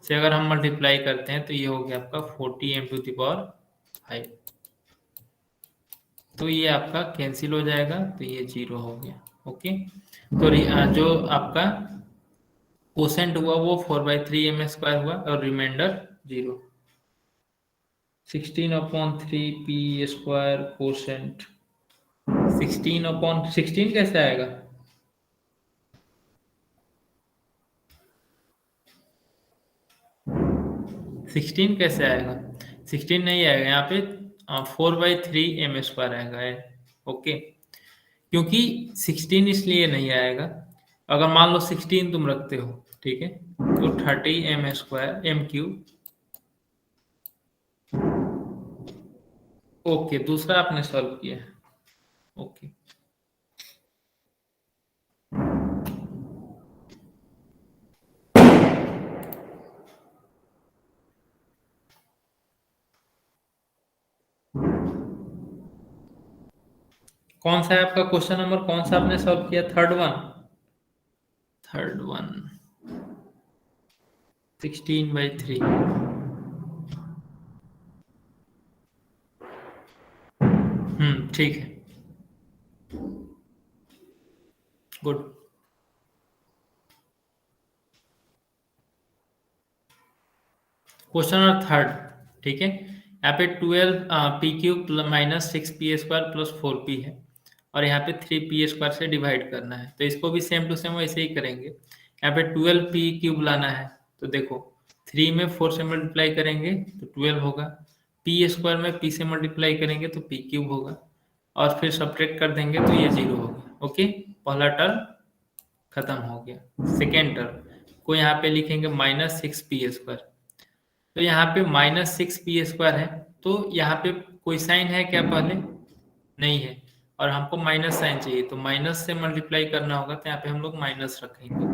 से अगर हम मल्टीप्लाई करते हैं तो ये हो गया आपका 40m⁵। तो ये आपका कैंसिल हो जाएगा, तो ये 0 हो गया। ओके, तो जो आपका कोसेंट हुआ वो 4/3m² हुआ और रिमाइंडर 0। 16/3p² कोसेंट 16/16 कैसे आएगा? 16 कैसे आएगा? 16 नहीं आएगा, यहाँ पे 4/3m² आएगा है। ओके, क्योंकि 16 इसलिए नहीं आएगा, अगर मान लो 16 तुम रखते हो, ठीक है, तो 30m²m³। ओके, दूसरा आपने सॉल्व किया है। ओके, कौन सा है आपका क्वेश्चन नंबर? कौन सा आपने सॉल्व किया? Third one 16/3। ठीक है, गुड। क्वेश्चन नंबर थर्ड, ठीक है। यहाँ पे 12p³ minus 6p² plus 4p है और यहाँ पे 3p² से डिवाइड करना है, तो इसको भी सेम टू सेम वैसे ही करेंगे। यहाँ पे 12p³ लाना है, तो देखो 3 में 4 से मल्टीप्लाई करेंगे तो 12 होगा, p² में p से मल्टीप्लाई करेंगे तो p³ होगा, और फिर सब्ट्रैक्ट कर देंगे तो ये 0 होगा। ओके, पहला टर्म खत्म हो गया। सेकेंड टर्म को यहाँ पे लिखेंगे -6p²। तो यहाँ पे -6p² है, तो यहाँ पे कोई साइन है क्या? पहले नहीं है, और हमको माइनस साइन चाहिए, तो माइनस से मल्टीप्लाई करना होगा, तो यहाँ पे हम लोग माइनस रखेंगे।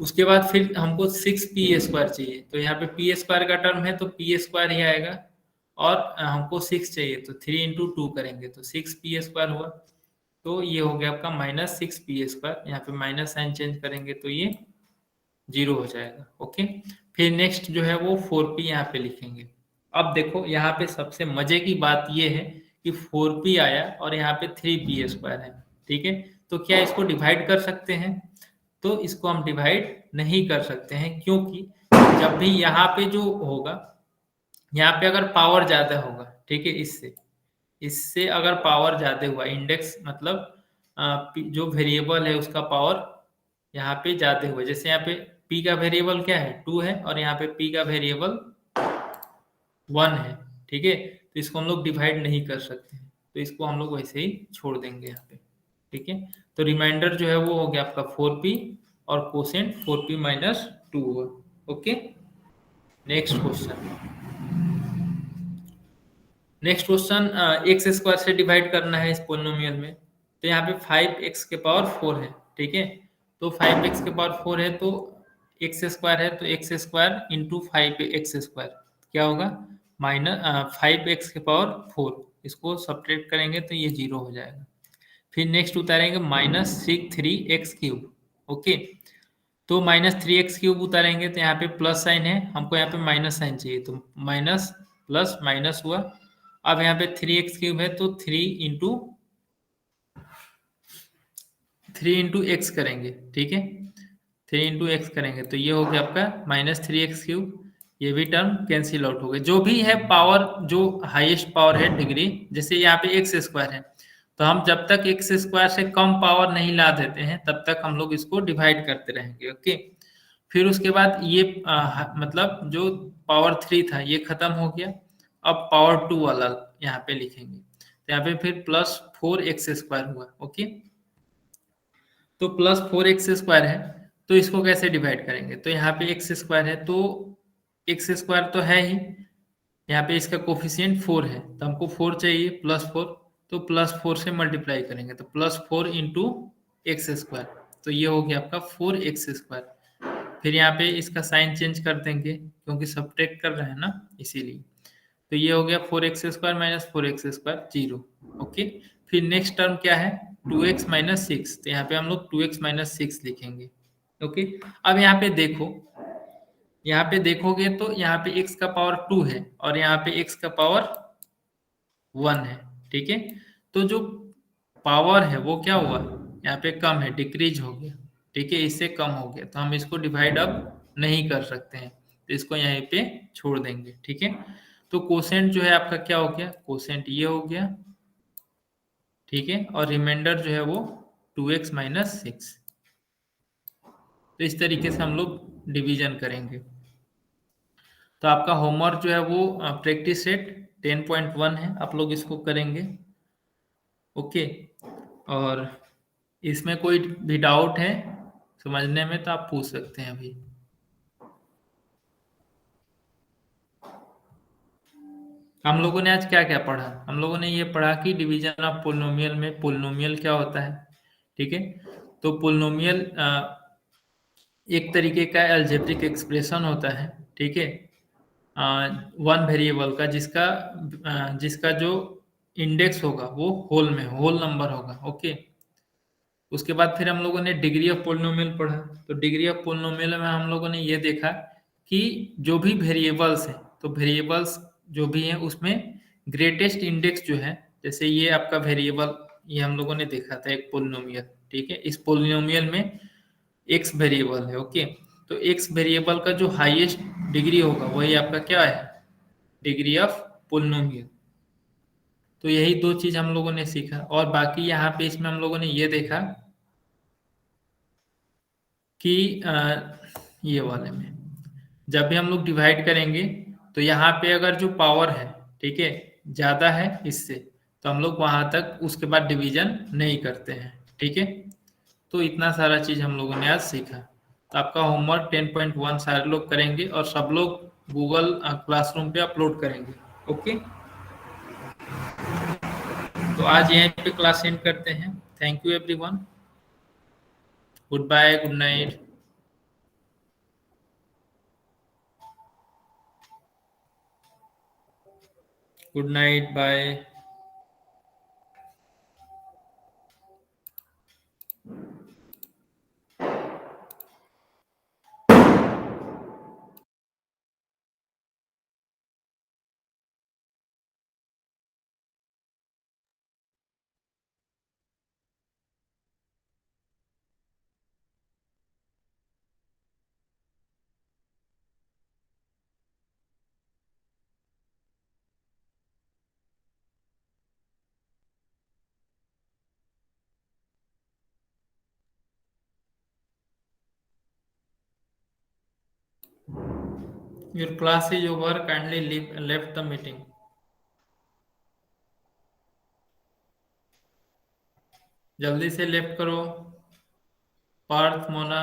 उसके बाद फिर हमको 6p² चाहिए, तो यहाँ पे p² का टर्म है तो p² ही आएगा, और हमको 6 चाहिए तो 3 × 2 करेंगे तो 6p² हुआ, तो ये हो गया आपका -6p²। यहाँ पे माइनस साइन चेंज करेंगे तो ये 0 हो जाएगा। ओके, फिर नेक्स्ट जो है वो 4p यहाँ पे लिखेंगे। अब देखो यहाँ पे सबसे मजे की बात ये है कि 4p आया और यहाँ पे 3p² है, ठीक है। तो क्या इसको डिवाइड कर सकते हैं? तो इसको हम डिवाइड नहीं कर सकते हैं, क्योंकि जब भी यहाँ पे जो होगा, यहाँ पे अगर पावर ज्यादा होगा, ठीक है, इससे अगर पावर ज्यादा हुआ, इंडेक्स मतलब जो वेरिएबल है उसका पावर यहाँ पे ज्यादा हुआ, जैसे यहाँ पे p का वेरिएबल क्या है? 2 है, और यहाँ पे p का वेरिएबल 1 है, ठीक है। तो इसको हम लोग डिवाइड नहीं कर सकते, तो इसको हम लोग वैसे ही छोड़ देंगे यहाँ पे, ठीक है। तो रिमाइंडर जो है वो हो गया आपका 4p, और कोसेंट 4p-2 हुआ। ओके, नेक्स्ट क्वेश्चन x² से डिवाइड करना है इस पोलिनोमियल में, तो यहाँ पे 5x⁴ है, ठीक है। तो 5x⁴ है तो x² है, तो x² × 5x², क्या होगा? -5x⁴। इसको सब्ट्रैक्ट करेंगे तो ये 0 हो जाएगा। फिर नेक्स्ट उतारेंगे -3x³। ओके, तो -3x³ उतारेंगे तो यहाँ पे प्लस साइन है, हमको यहाँ पे माइनस साइन चाहिए, तो माइनस प्लस माइनस हुआ। अब यहाँ पे 3x³ है तो 3 × x करेंगे, ठीक है। 3 × x करेंगे तो ये हो गया आपका -3x³। ये भी टर्म कैंसिल आउट हो गए। जो भी है पावर, जो हाईएस्ट पावर है डिग्री, जैसे यहाँ पे x² है, तो हम जब तक x² से कम पावर नहीं ला देते हैं तब तक हम लोग इसको डिवाइड करते रहेंगे। ओके, फिर उसके बाद ये मतलब जो पावर 3 था ये खत्म हो गया। अब पावर 2 वाला यहाँ पे लिखेंगे, तो यहाँ पे फिर प्लस 4x² हुआ। ओके, तो प्लस 4x² है, तो इसको कैसे डिवाइड करेंगे? तो यहाँ पे x² है, तो x² तो है ही, यहाँ पे इसका कोफिशिएंट 4 है, तो हमको 4 चाहिए, +4, तो +4 से मल्टीप्लाई करेंगे, तो +4 इंटू x², तो ये हो गया आपका 4x²। फिर यहाँ पे इसका साइन चेंज कर देंगे, क्योंकि सब्ट्रैक्ट कर रहे हैं ना, इसीलिए। तो ये हो गया 4x² माइनस 4x², 0। ओके, फिर नेक्स्ट टर्म क्या है? 2x माइनस 6, तो यहाँ पे हम लोग 2x माइनस 6 लिखेंगे। ओके, अब यहाँ पे देखोगे तो यहाँ पे x का पावर 2 है और यहाँ पे x का पावर 1 है। ठीक है, तो जो पावर है वो क्या हुआ? यहाँ पे कम है, डिक्रीज हो गया। ठीक है, इससे कम हो गया, तो हम इसको डिवाइड अब नहीं कर सकते हैं, तो इसको यहीं पे छोड़ देंगे। ठीक है, तो कोसेंट जो है आपका क्या हो गया? कोसेंट ये हो गया। ठीक है, और रिमाइंडर जो है वो 2x माइनस 6। तो इस तरीके से हम लोग डिवीजन करेंगे। तो आपका होमवर्क जो है वो प्रैक्टिस सेट 10.1 है, आप लोग इसको करेंगे। ओके, और इसमें कोई भी डाउट है समझने में तो आप पूछ सकते हैं अभी। हम लोगों ने आज क्या क्या पढ़ा? हम लोगों ने ये पढ़ा कि डिवीजन ऑफ पोलिनोमियल में पोलिनोमियल क्या होता है। ठीक है, तो पोलिनोमियल एक तरीके का अलजेब्रिक एक्सप्रेशन होता है। ठीक है, वन वेरिएबल का, जिसका जो इंडेक्स होगा वो होल नंबर होगा। ओके, उसके बाद फिर हम लोगों ने डिग्री ऑफ पोलिनोमियल पढ़ा। तो डिग्री ऑफ पोलिनोमियल में हम लोगों ने ये देखा कि जो भी वेरिएबल्स हैं, तो वेरिएबल्स जो भी हैं उसमें ग्रेटेस्ट इंडेक्स जो है, जैसे ये आपका वेरिएबल, ये हम लोगों ने देखा था एक पोलिनोमियल। ठीक है, इस पोलिनोमियल में एक्स वेरिएबल है। ओके, तो एक्स वेरिएबल का जो हाईएस्ट डिग्री होगा वही आपका क्या है? Degree of polynomial. तो यही दो चीज हम लोगों ने सीखा, और बाकी यहाँ पे इसमें हम लोगों ने ये देखा कि ये वाले में जब भी हम लोग डिवाइड करेंगे, तो यहाँ पे अगर जो पावर है, ठीक है, ज्यादा है इससे, तो हम लोग वहां तक उसके बाद डिवीजन नहीं करते हैं। ठीक है, तो इतना सारा चीज हम लोगों ने आज सीखा। तो आपका होमवर्क 10.1 सारे लोग करेंगे और सब लोग गूगल क्लासरूम पे अपलोड करेंगे। ओके, तो आज यहीं पे क्लास एंड करते हैं। Thank you everyone, good bye, good night. Good night, bye. Your class is over. Kindly left the meeting. जल्दी से लेफ्ट करो, पार्थ, मोना।